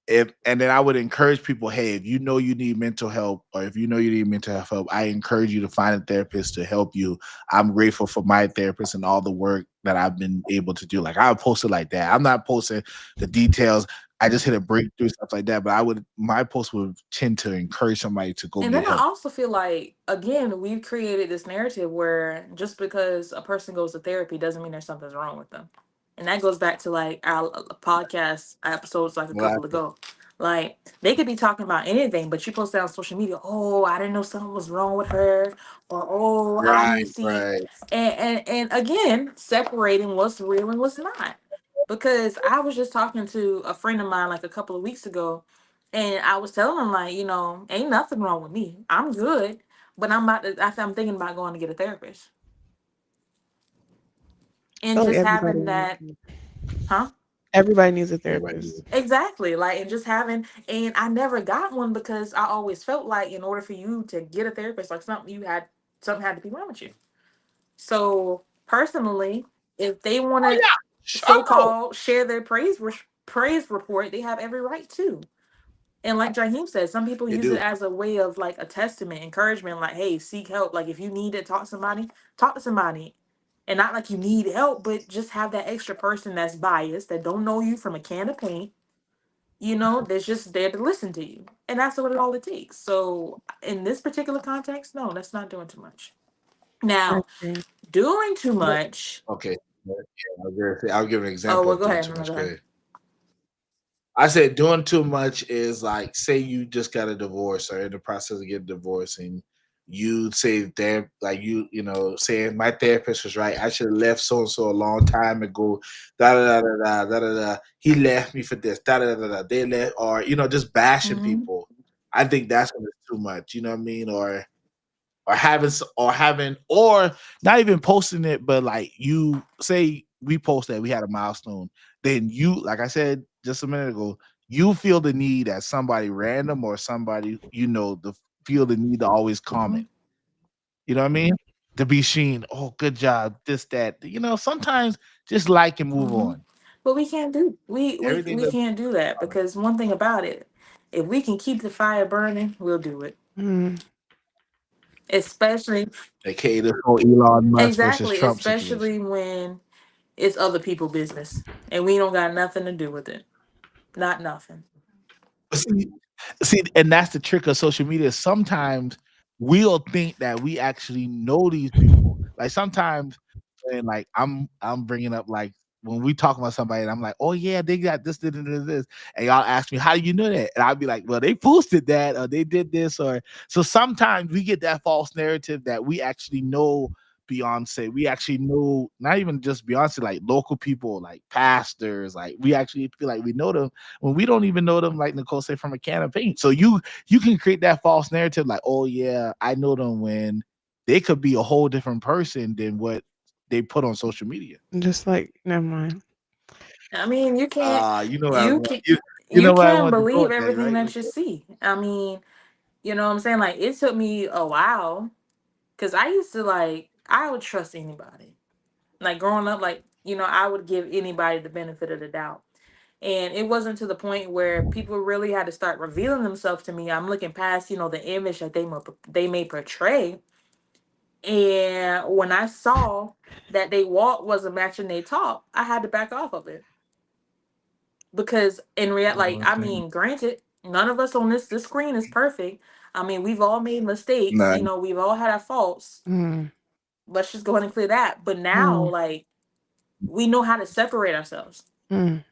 if and then I would encourage people, hey, if you know you need mental help or if you know you need mental health help, I encourage you to find a therapist to help you. I'm grateful for my therapist and all the work that I've been able to do. Like I would post it like that. I'm not posting the details. I just hit a breakthrough, stuff like that. But my post would tend to encourage somebody to go And get then I help. also feel like, again, we've created this narrative where just because a person goes to therapy doesn't mean there's something's wrong with them. And that goes back to like our podcast episodes like a couple Exactly. ago. Like they could be talking about anything, but you post that on social media, oh, I didn't know something was wrong with her, or oh, I Right, didn't see. right. And again, separating what's real and what's not. Because I was just talking to a friend of mine like a couple of weeks ago, and I was telling him, like, ain't nothing wrong with me. I'm good. But I'm thinking about going to get a therapist. I And feel like just having that, huh? everybody needs a Everybody therapist. do. Exactly. Like, and just having, and I never got one because I always felt like in order for you to get a therapist, like something had to be wrong with you. So personally, if they want Oh to yeah, sure no. so-called share their praise report, they have every right to. And like Jaheim said, some people They use it do. as a way of like a testament, encouragement, like, hey, seek help. Like if you need to talk to somebody. And not like you need help, but just have that extra person that's biased, that don't know you from a can of paint, that's just there to listen to you. And that's what all it takes. So in this particular context, no, that's not doing too much. I Now, agree. doing too But much. okay. Yeah, I'll give an Oh example well, of go doing ahead. too No, much. go ahead. Good. I said doing too much is like say you just got a divorce or in the process of getting divorced and you say there like saying my therapist was right. I should have left so and so a long time ago. Da da da da da da da. Da. He left me for this. Da da da da. They left or just bashing Mm-hmm. people. I think that's when it's too much. You know what I mean? Or not even posting it, but like you say we post that we had a milestone, then you, like I said just a minute ago, you feel the need as somebody random or somebody the feel the need to always Mm-hmm. comment. You know what I mean? To be seen. Oh, good job. This, that. Sometimes just like and move Mm-hmm. on. But we can't do Everything we that can't do that because one thing about it, if we can keep the fire burning, we'll do it. Mm. Especially aka this whole Elon Musk versus exactly, Trump situation. especially when it's other people business and we don't got nothing to do with it. Not nothing. See, and that's the trick of social media. Sometimes we'll think that we actually know these people. Like sometimes, and like I'm bringing up like when we talk about somebody, and I'm like, oh yeah, they got this, and y'all ask me, how do you know that? And I'll be like, well, they posted that, or they did this, or so. Sometimes we get that false narrative that we actually know Beyonce. We actually know not even just Beyonce, like local people, like pastors. Like we actually feel like we know them when we don't even know them. Like Nicole said, from a can of paint. So you can create that false narrative, like, oh yeah, I know them, when they could be a whole different person than what they put on social media. Just like, never mind. I mean, you can't You know what I you want. can You you know where I can't want to go believe with that, everything right? that you see. I mean, you know what I'm saying? Like it took me a while because I used to like I would trust anybody. Like growing up, like, I would give anybody the benefit of the doubt. And it wasn't to the point where people really had to start revealing themselves to me. I'm looking past, the image that they may portray. And when I saw that they walk wasn't matching they talk, I had to back off of it. Because in real, You know like, what I'm I saying? mean, granted, none of us on this screen is perfect. I mean, we've all made mistakes, Nah, we've all had our faults. Mm, Let's just go ahead and clear that. But now, mm, like, we know how to separate ourselves. mm.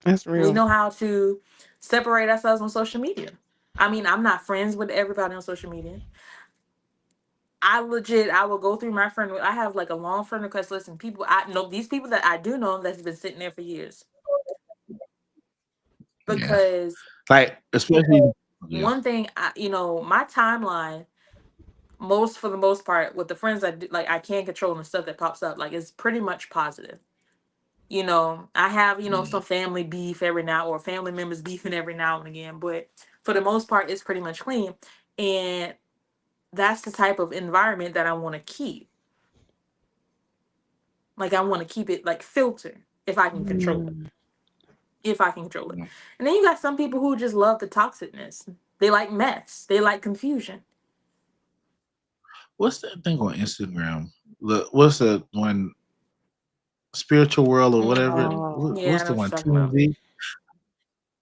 That's We real. know how to separate ourselves on social media. I mean, I'm not friends with everybody on social media. I will go through my friend. I have like a long friend request list, and people I know, these people that I do know that's been sitting there for years. yeah. Because Like especially yeah. one thing, my timeline, for the most part, with the friends I do, like I can't control and stuff that pops up, like it's pretty much positive. I have, Mm. some family beef every now, or family members beefing every now and again, but for the most part, it's pretty much clean. And that's the type of environment that I want to keep. Like, I want to keep it like filtered if I can control it. Mm, If I can control it. Mm. And then you got some people who just love the toxicness. They like mess. They like confusion. What's that thing on Instagram? Look, what's the one, spiritual world or whatever? oh, Yeah, I What's know the what one? you're talking about. TMZ?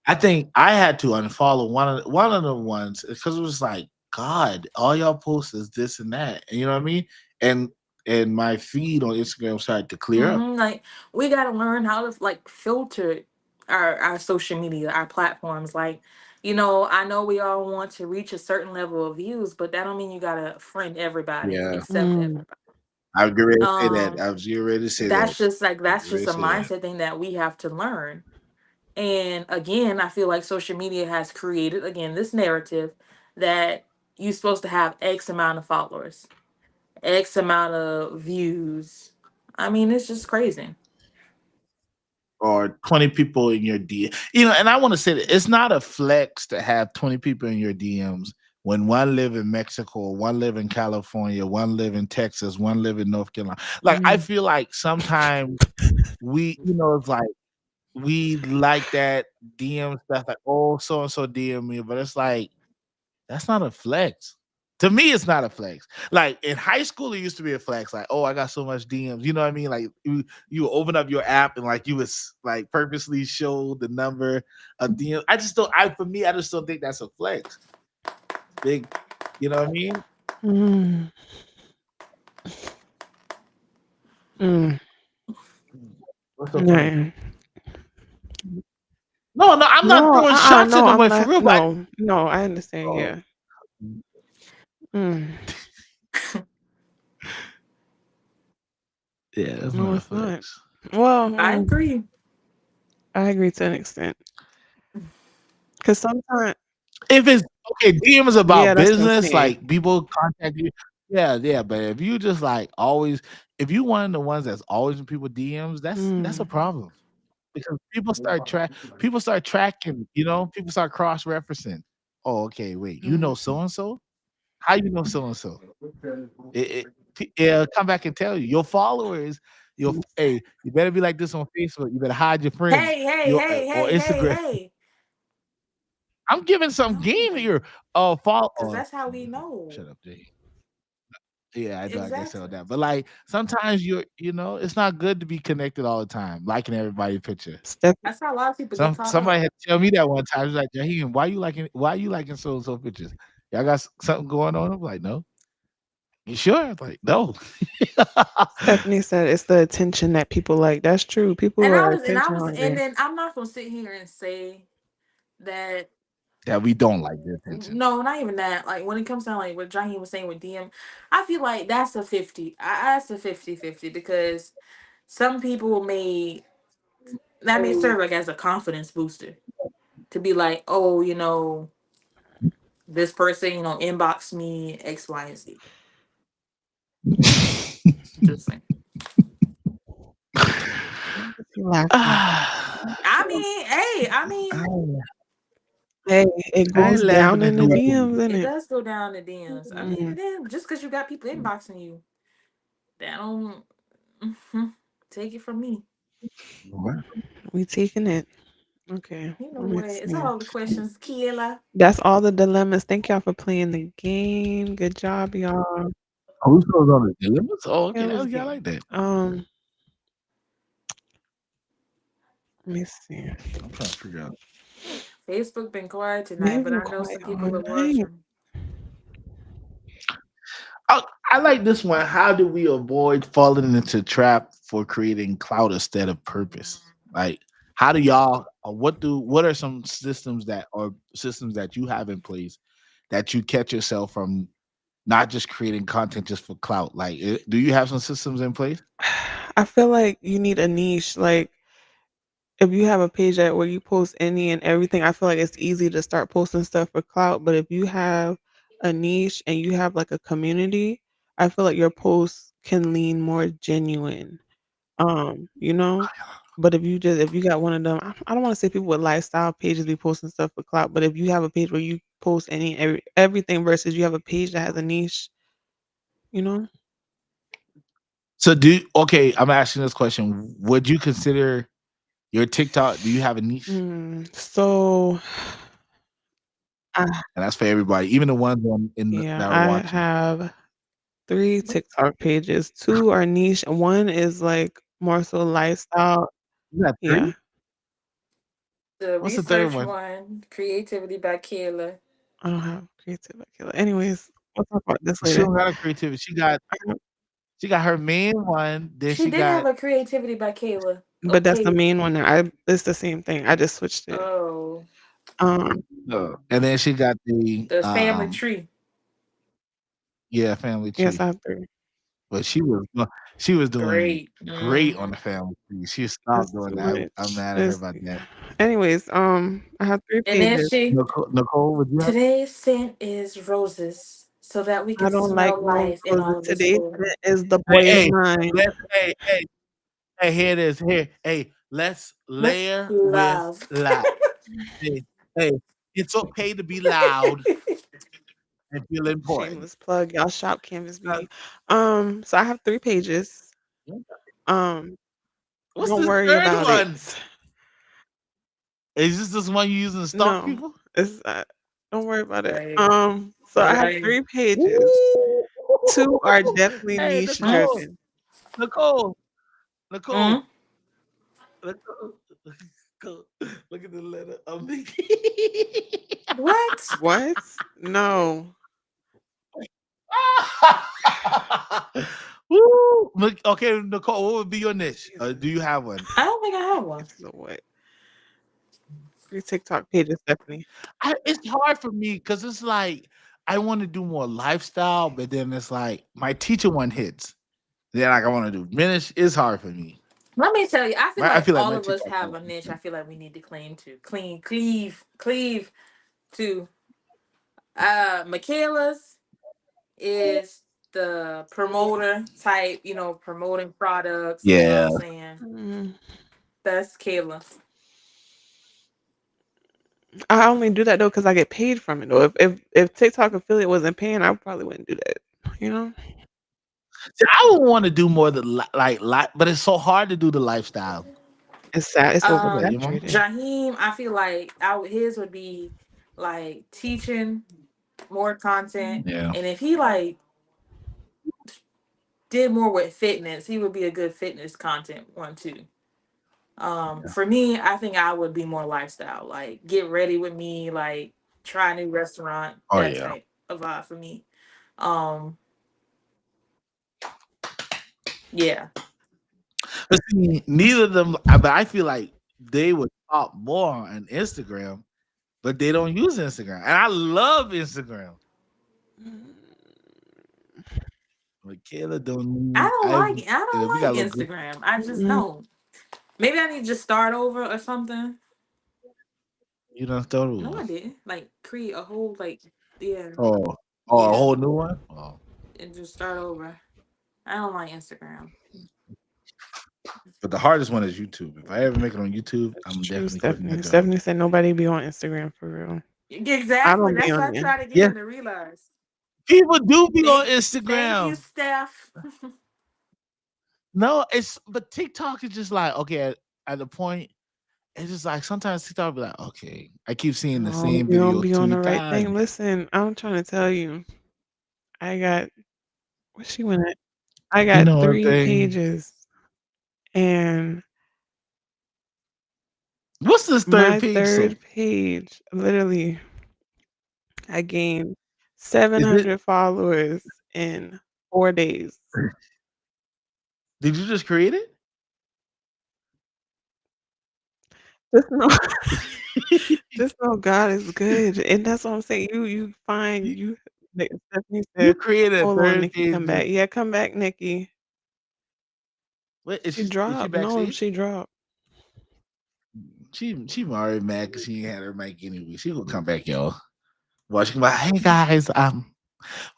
I think I had to unfollow one of the ones because it was like, God, all y'all post is this and that. And you know what I mean? And and my feed on Instagram started to clear up. Like, we got to learn how to like filter our social media, our platforms. Like, I know we all want to reach a certain level of views, but that don't mean you gotta friend everybody, Yeah. accept mm, everybody. I was getting ready to say that. Um, I was getting ready to say that. that's just like I was that's getting ready just to a say that. mindset thing that we have to learn. And again, I feel like social media has created again this narrative that you're supposed to have X amount of followers, X amount of views. I mean, it's just crazy. Or 20 people in your DM. You know, and I want to say that it's not a flex to have 20 people in your DMs when one live in Mexico, one live in California, one live in Texas, one live in North Carolina. Like I mm, feel like sometimes it's like we like that DM stuff, like, oh, so and so DM me, but it's like that's not a flex. To me, it's not a flex. Like in high school, it used to be a flex. Like, oh, I got so much DMs. You know what I mean? Like you open up your app and like you was like purposely show the number of DMs. I just don't. I For me, I just don't think that's a flex. Big, you know what I mean? mm, mm. What's so funny? Yeah. No, no, I'm not No, throwing shots at no, I'm nobody for not. real. But No, no, I understand. oh, Yeah. Mm. yeah, that's No, not a it's not. flex. Well, I agree. I agree to an extent. Because sometimes, If it's okay, DM is yeah, about that's what I'm business, saying. like people contact you. Yeah, yeah. But if you just like always, if you one of the ones that's always in people DMs, that's a Mm, problem because people start tracking. You know, people start cross referencing. Oh, okay, wait, you know mm, so and so? How you know so and so? It'll come back and tell you your followers. Hey, you better be like this on Facebook. You better hide your friends. Hey, hey, Your hey, or hey, hey, Instagram. hey. I'm giving some game No, here. Follow. because that's how we know. Shut up, Jay. Yeah, I know. I guess so Exactly. that, but like sometimes it's not good to be connected all the time, liking everybody's picture. step, That's how a lot of people get caught Somebody up. had to tell me that one time. It's like, Jaheem, why you liking so and so pictures? Y'all got something going on? I'm like, no. You sure? Like, no. Stephanie said it's the attention that people like. That's true. People are I attention was, and hungry. then I'm not gonna sit here and say that. That we don't like the attention. No, not even that. Like when it comes down like what Jaheim was saying with DM, I feel like that's a 50. That's a 50-50 because some people may that may serve like as a confidence booster to be like, oh, this person, inbox me X, Y, and Z. Just saying. Why is he laughing? I I mean, hey, I mean, Hey, it I ain't goes down laughing at in the nothing. DMs, isn't it it? does go down the DMs. I mean, Mm, but then just because you got people inboxing you, that don't mhm, take it from me. we taking it. Okay, You know let me what? It's see. all the questions, Kiela. That's all the dilemmas. Thank y'all for playing the game. Good job, y'all. Who's goes on the dilemmas? Oh, Yeah, okay. it was Okay, I good. like that. Let me see. I'm trying to figure out. Facebook been quiet tonight, They've but been I know quiet some all people are night. watching. I like this one. How do we avoid falling into trap for creating cloud instead of purpose? Like, how do y'all? Or what are some systems that you have in place that you catch yourself from not just creating content just for clout? Like, do you have some systems in place? I feel like you need a niche. Like if you have a page that where you post any and everything, I feel like it's easy to start posting stuff for clout. But if you have a niche and you have like a community, I feel like your posts can lean more genuine. You know? But if you got one of them, I don't want to say people with lifestyle pages be posting stuff for clout, but if you have a page where you post everything versus you have a page that has a niche, you know? So, I'm asking this question. Would you consider your TikTok? Do you have a niche? So I And that's for everybody, even the ones yeah, that are I watching. have 3 TikTok pages. 2 are niche, and 1 is, like, more so lifestyle. You got Yeah, three? The What's the third research one? one, creativity by Kayla. I don't have creative killer. Anyways, we'll talk about this She later. don't got a creativity. She got her main one. Then She she did have got a creativity by Kayla. But that's the Okay. main one. It's the same thing. I just switched it. Oh, Um, and then she got the the family tree. yeah, family yes, tree. I have 3. But she was doing Great. great on Hmm. the family tree. She That's stopped doing too that. much. I'm mad at her It's about that. anyways, I have 3 And then pages. she, Nicole, would you have? today's scent is roses, so that we I can don't like smell no life in roses. all of its Today's glory. scent is the Hey, boy is hey, mine. hey, here it is. Here, hey, let's Let's layer with love. love. Hey, hey, it's okay to be loud and feel important. Shameless plug. Y'all shop Canvas Beauty. So I have 3 pages. Um, What's don't the worry third about it. one? Is this one you using to stalk No, people? it's don't worry about it. Right. So I have Right. 3 pages. Ooh. 2 are definitely Hey, niche Hmm? driven. Nicole, Hmm? Nicole, Nicole. Look at the letter of Mickey. What? What? No. Woo! Okay, Nicole, what would be your niche? Jesus. Do you have one? I don't think I have one. It's the what? 3 TikTok pages, Stephanie. It's hard for me because it's like I want to do more lifestyle, but then it's like my teacher one hits. Then like I want to do ministry. It's hard for me. Let me tell you, I feel I like feel like all my of us TikTok have one a niche. hits. I feel like we need to claim to cleave to. Michaela's is the promoter type, promoting products. You know what Yeah. I'm saying? Mm, That's Kayla. I only do that though because I get paid from it though. If TikTok affiliate wasn't paying, I probably wouldn't do that. You know? See, I would want to do more the but it's so hard to do the lifestyle. It's sad. It's You know? oversaturated. Jaheim, I feel like his would be like teaching more content, Yeah. and if he like did more with fitness, he would be a good fitness content one too. For me, I think I would be more lifestyle, like get ready with me, like try a new restaurant, Oh that yeah. type of vibe for me. Um, Yeah. But see, neither of them. But I feel like they would talk more on Instagram, but they don't use Instagram, and I love Instagram. But Kayla don't I use. don't like I We don't got like a little group. Instagram. I just Mm-mm. don't. Maybe I need to just start over or something. You don't thought it No, I was. didn't. Like create a whole yeah, Oh, a yeah, whole new one. Oh, and just start over. I don't like Instagram. but the hardest one is YouTube. If I ever make it on YouTube, That's I'm true, definitely quitting that Stephanie. job. Stephanie said nobody be on Instagram for real. I Exactly. don't be That's what on I there. try to get Yeah, him to realize. people do be on Thank you, Instagram. Steph. No, it's but TikTok is just like okay at the point. It's just like sometimes TikTok be like okay, I keep seeing the No, same you don't video be on two the right thing. times. Listen, I'm trying to tell you, I got what she went at. I You got know what I'm 3 saying? pages, and What's this third my page? So 3rd page, literally, I gained is it? 700 followers in 4 days. Did you just create it? Just know just know God is good, and that's what I'm saying. You find you, you like Stephanie you said, created a "Hold on, third Nikki, page. come back." Yeah, come back, Nikki. Wait, She is she dropped. No, backstage? she dropped. She already mad because she ain't had her mic anyway. She gonna come back, y'all. Well, she gonna be like, hey guys,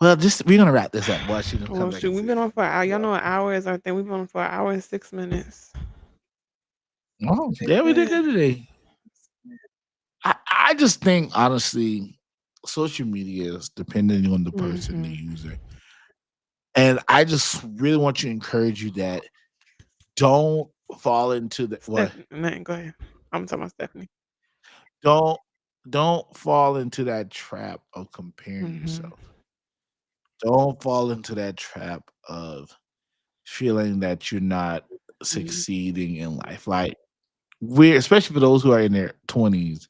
well, just we're gonna wrap this up. Well, she gonna come Well, back shoot, and we've say, been on for an hour. Y'all yeah. know an hour is our thing. We've been on for an hour and 6 minutes. Oh, Did yeah, we did good. good today. I just think honestly, social media is depending on the person, the Mhm. user. And I just really want to encourage you that don't fall into the what Man, go ahead. I'm talking about Stephanie. don't don't fall into that trap of comparing Mhm. yourself. Don't fall into that trap of feeling that you're not Mhm. succeeding in life. Like we're especially for those who are in their 20s,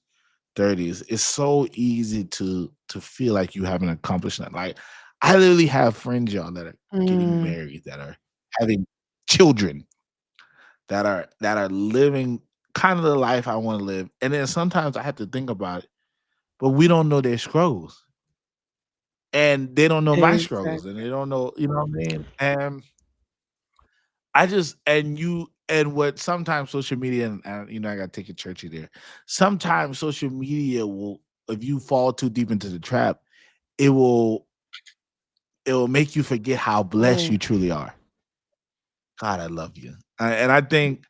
30s, it's so easy to feel like you haven't accomplished that. Like I literally have friends, y'all, that are getting Mm, married, that are having children, that are living kind of the life I want to live. And then sometimes I have to think about it, but we don't know their struggles. And they don't know my struggles and exactly. they don't know, you know what I mean? And I just and what sometimes social media and I gotta take it churchy there. Sometimes social media will, if you fall too deep into the trap, it will it will make you forget how blessed Oh, you truly are. God, I love you. And I think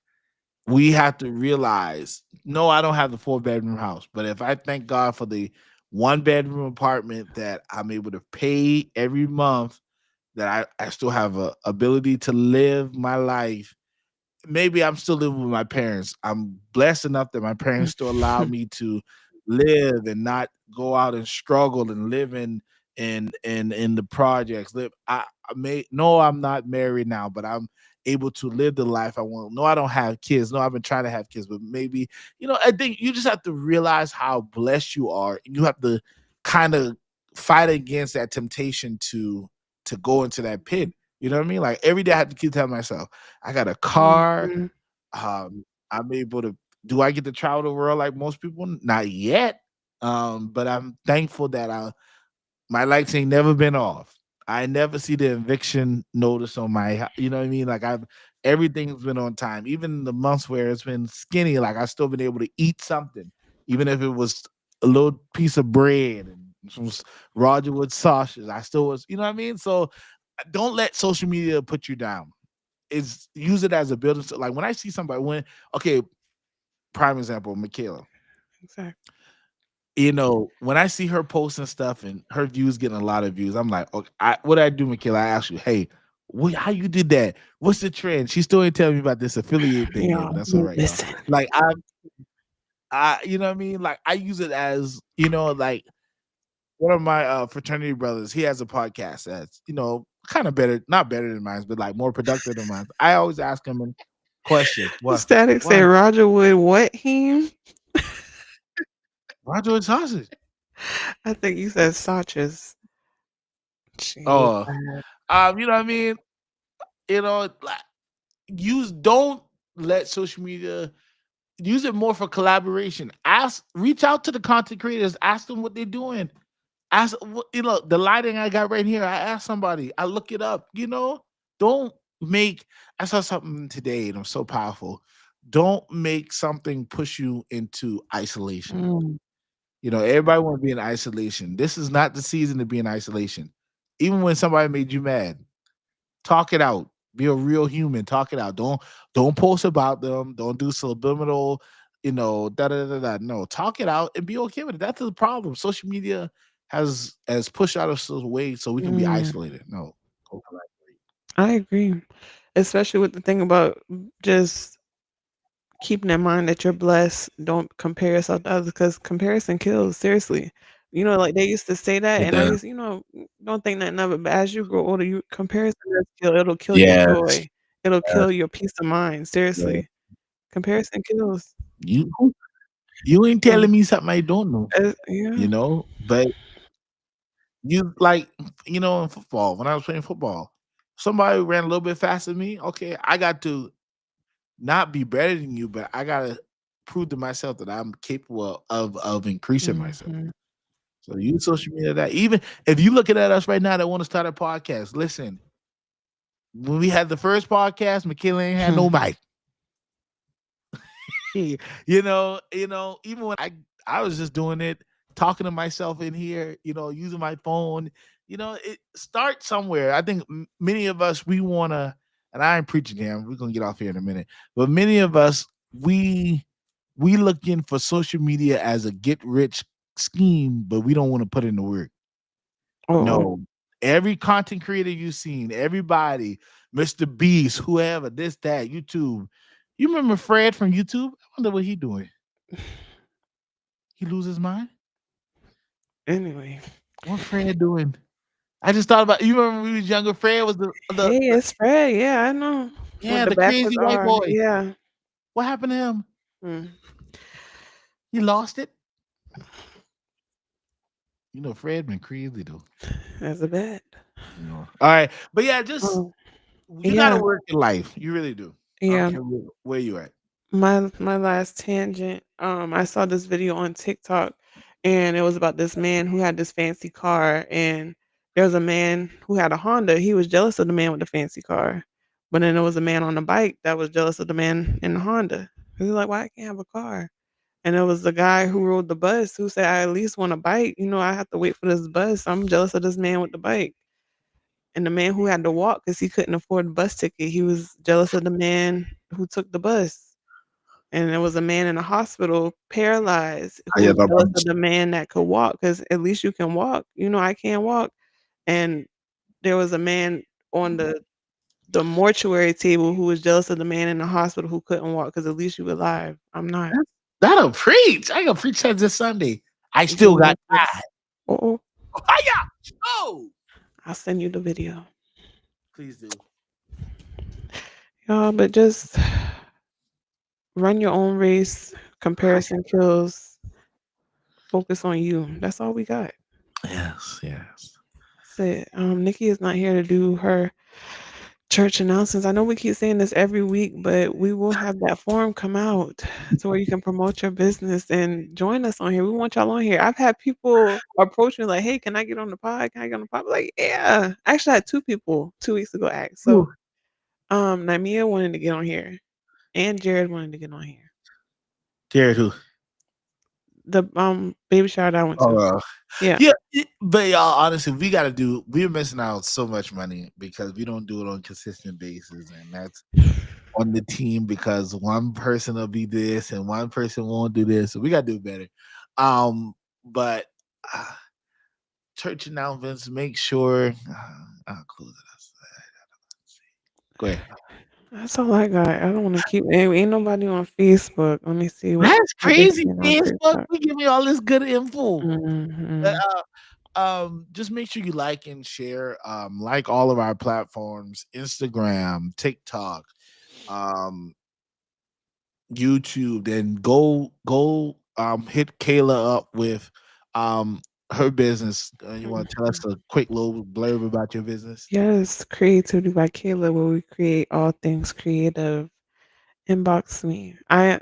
we have to realize, no, I don't have the 4 bedroom house, but if I thank God for the 1 bedroom apartment that I'm able to pay every month, that I still have a ability to live my life. Maybe I'm still living with my parents. I'm blessed enough that my parents still allow me to live and not go out and struggle and live in the projects. Live. I may no, I'm not married now, but I'm able to live the life I want. No, I don't have kids. No, I've been trying to have kids, but maybe I think you just have to realize how blessed you are. You have to kind of fight against that temptation to go into that pit. You know what I mean? Like every day I have to keep telling myself, I got a car. mhm. I'm able to. Do I get to travel the world like most people? Not yet. But I'm thankful that my lights ain't never been off. I never see the eviction notice on you know what I mean? Like everything's been on time. Even the months where it's been skinny, like I still been able to eat something, even if it was a little piece of bread and some Roger Wood sausages. I still was, you know what I mean? So don't let social media put you down. Is use it as a building. Like when I see somebody okay, prime example, Michaela. Exactly. When I see her posting stuff and her views getting a lot of views, I'm like, okay, what did I do, Michaela? I asked you, hey, how you did that? What's the trend? She still ain't telling me about this affiliate thing yet, but Y'all, that's all right, y'all. listen. Like you know what I mean? Like I use it as, like one of my fraternity brothers, he has a podcast that's, kind of better, not better than mine, but like more productive than mine. I always ask him questions. What? Static said What? Roger Wood what him? Roger and sausage. I think you said Saches. She was Oh, bad. you know what I mean? Like, don't let social media, use it more for collaboration. Reach out to the content creators, ask them what they're doing. Ask, the lighting I got right here. I asked somebody, I look it up. Don't make. I saw something today, and I'm so powerful. Don't make something push you into isolation. Mm, Everybody want to be in isolation. This is not the season to be in isolation. Even when somebody made you mad, talk it out. Be a real human. Talk it out. Don't post about them. Don't do subliminal, da da da da. No, talk it out and be okay with it. That's the problem. Social media has pushed us away so we can be mm. isolated. No, go collaborate. I agree, especially with the thing about just keeping in mind that you're blessed. Don't compare yourself to others because comparison kills. Seriously, like they used to say that, It and I does. used, don't think nothing of it. But as you grow older, comparison does kill. It'll kill your Yes. joy. It'll Yes. kill your peace of mind. Yes. Seriously, comparison kills. You you ain't So, telling me something I don't know. yeah. But you like in football, when I was playing football, somebody ran a little bit faster than me. Okay, I got to not be better than you, but I gotta prove to myself that I'm capable of increasing myself. Mhm. So use social media, that even if you looking at us right now that want to start a podcast, listen. When we had the first podcast, Michaela ain't had no mic. Even when I was just doing it, talking to myself in here, using my phone. It starts somewhere. I think many of us, we want to, and I ain't preaching him. We're gonna get off here in a minute, but many of us, we looking for social media as a get rich scheme, but we don't want to put in the work. Oh, No, every content creator you've seen, everybody, Mr. Beast, whoever, this, that, YouTube. You remember Fred from YouTube? I wonder what he doing. He lose his mind? anyway. What Fred doing? I just thought about, you remember when we was younger, Fred was Hey, it's Fred. Yeah, I know. With yeah, the the backwards crazy white R. boy. Yeah. What happened to him? Mm, He lost it. Fred been crazy though. that's a bet. All right. But yeah, just Oh, you gotta yeah. work your life. You really do. I don't Yeah. care where you at. My last tangent, I saw this video on TikTok, and it was about this man who had this fancy car, and there was a man who had a Honda. He was jealous of the man with the fancy car, but then there was a man on the bike that was jealous of the man in the Honda. He was like, "Why I can't have a car?" And it was the guy who rode the bus who said, "I at least want a bike. I have to wait for this bus. I'm jealous of this man with the bike." And the man who had to walk because he couldn't afford the bus ticket, he was jealous of the man who took the bus. And there was a man in the hospital paralyzed who Yeah, was jealous of the man that could walk because at least you can walk. I can't walk. And there was a man on the mortuary table who was jealous of the man in the hospital who couldn't walk because at least you alive. I'm not. that'll preach. I gonna preach that this Sunday. I still got Jesus. time. Oh, Hiya! Oh, I'll send you the video. please do. Y'all, but just run your own race. Comparison kills. Focus on you. That's all we got. Yes, yes. That's it. Nikki is not here to do her church announcements. I know we keep saying this every week, but we will have that form come out to where you can promote your business and join us on here. We want y'all on here. I've had people approach me like, "Hey, can I get on the pod? Can I get on the pod?" Like, yeah. Actually, I had two people 2 weeks ago ask. So, Ooh. Namia wanted to get on here, and Jared wanted to get on here. Jared, who? The baby shower that I went to. Yeah. Yeah, but y'all, honestly, we're missing out so much money because we don't do it on a consistent basis, and that's on the team because one person will be this and one person won't do this, so we gotta do better. But uh, church announcements, make sure I'll close it. Go ahead. That's all I got. I don't want to keep. Ain't nobody on Facebook. Let me see That's what they crazy. saying on Facebook, TikTok. we give me all this good info. But, Mhm. just make sure you like and share. Like all of our platforms: Instagram, TikTok, um, YouTube. Then go hit Kayla up with her business. You want to tell us a quick little blurb about your business? Yes, Creativity by Kayla, where we create all things creative. Inbox me. I'm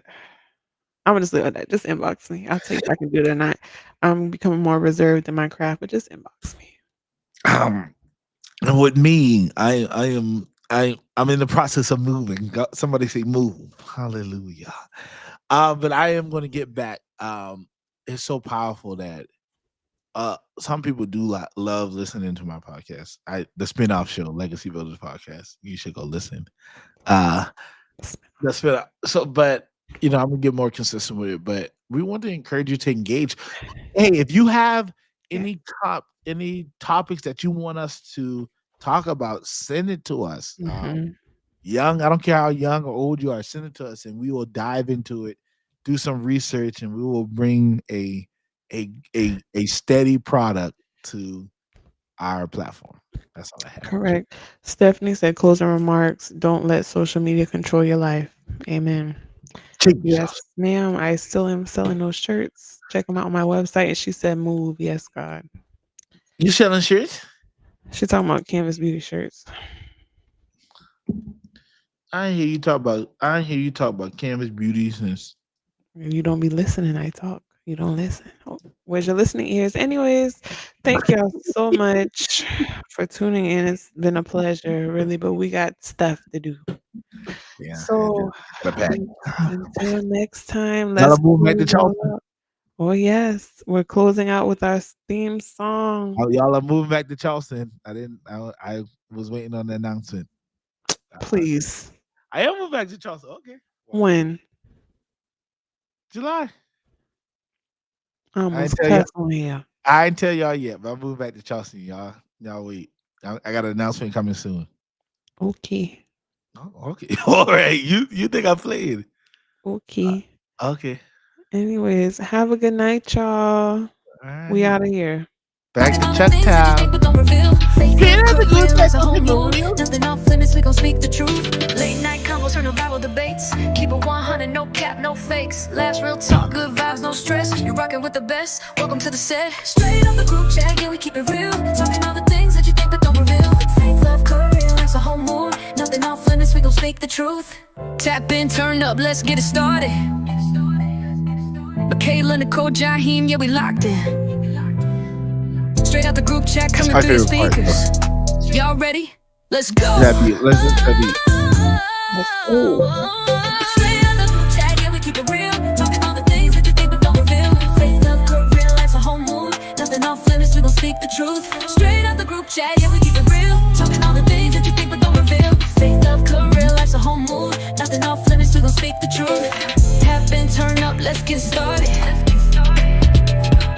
gonna just leave it at that. Just inbox me. I'll tell you if I can do it or not. I'm becoming more reserved in my craft, but just inbox me. And with me, I'm in the process of moving. Somebody say move. Hallelujah. But I am going to get back. It's so powerful that some people do love listening to my podcast. The spinoff show, Legacy Builders Podcast. You should go listen. The spinoff. So, but I'm gonna get more consistent with it. But we want to encourage you to engage. Hey, if you have any topics that you want us to talk about, send it to us. Young, I don't care how young or old you are, send it to us, and we will dive into it, do some research, and we will bring a steady product to our platform. That's all I have. Correct. Stephanie said, closing remarks, don't let social media control your life. Amen. Jesus. Yes, ma'am. I still am selling those shirts. Check them out on my website. And she said, move. Yes, God. You selling shirts? She's talking about Canvas Beauty shirts. I hear you talk about Canvas Beauties and You don't be listening. I talk. You don't listen. Oh, where's your listening ears? Anyways, thank y'all so much for tuning in. It's been a pleasure, really, but we got stuff to do. yeah. So until next time, Y'all let's move back to close out. Charleston. Oh yes, we're closing out with our theme song. Y'all are moving back to Charleston. I was waiting on the announcement. Please. I am moving back to Charleston. Okay. When? July. Almost cuss on here. I ain't tell y'all yet, but I'm moving back to Charleston. Y'all wait. I got an announcement coming soon. Okay. Oh, okay. All right. You think I played? Okay. Okay. Anyways, have a good night, y'all. Right. We out of here. Back to Chucktown. Nothing off limits, we gon' speak the truth. Late night combos, turn to viral debates. Keep it 100, no cap, no fakes. Last real talk, good vibes, no stress. You're rocking with the best. Welcome to the set. Straight up the group chat, yeah, we keep it real. Talking all the things that you think but don't reveal. Faith, love, career, life's a whole mood. Nothing off limits, we gon' speak the truth. Tap in, turn up, let's get it started. Michaela, Nicole, Jaheim, yeah, we locked in. Straight out the group chat coming through your speakers. Y'all ready? Let's go. Let's do that beat. Straight out the group chat, yeah, we keep it real. Talking all the things that you think but don't reveal. Faith, love, career, life's a whole mood. Nothing off limits, we gon' speak the truth. Straight out the group chat, yeah, we keep it real. Talking all the things that you think but don't reveal. Faith, love, career, life's a whole mood. Nothing off limits, we gon' speak the truth. Tap in, turn up, let's get started.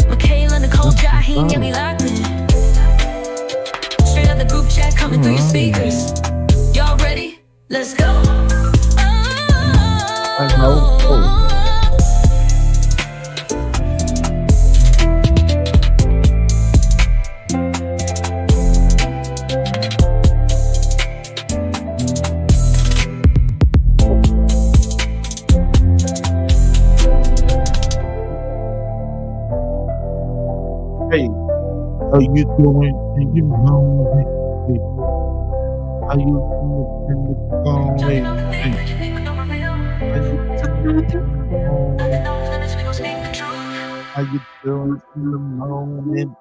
Michaela, Nicole, Jaheim, yeah, we locked in. Straight out the group chat coming through your speakers. Y'all ready? Let's go. Hey, how you doing? And you know it. How you doing? How you doing in the moment?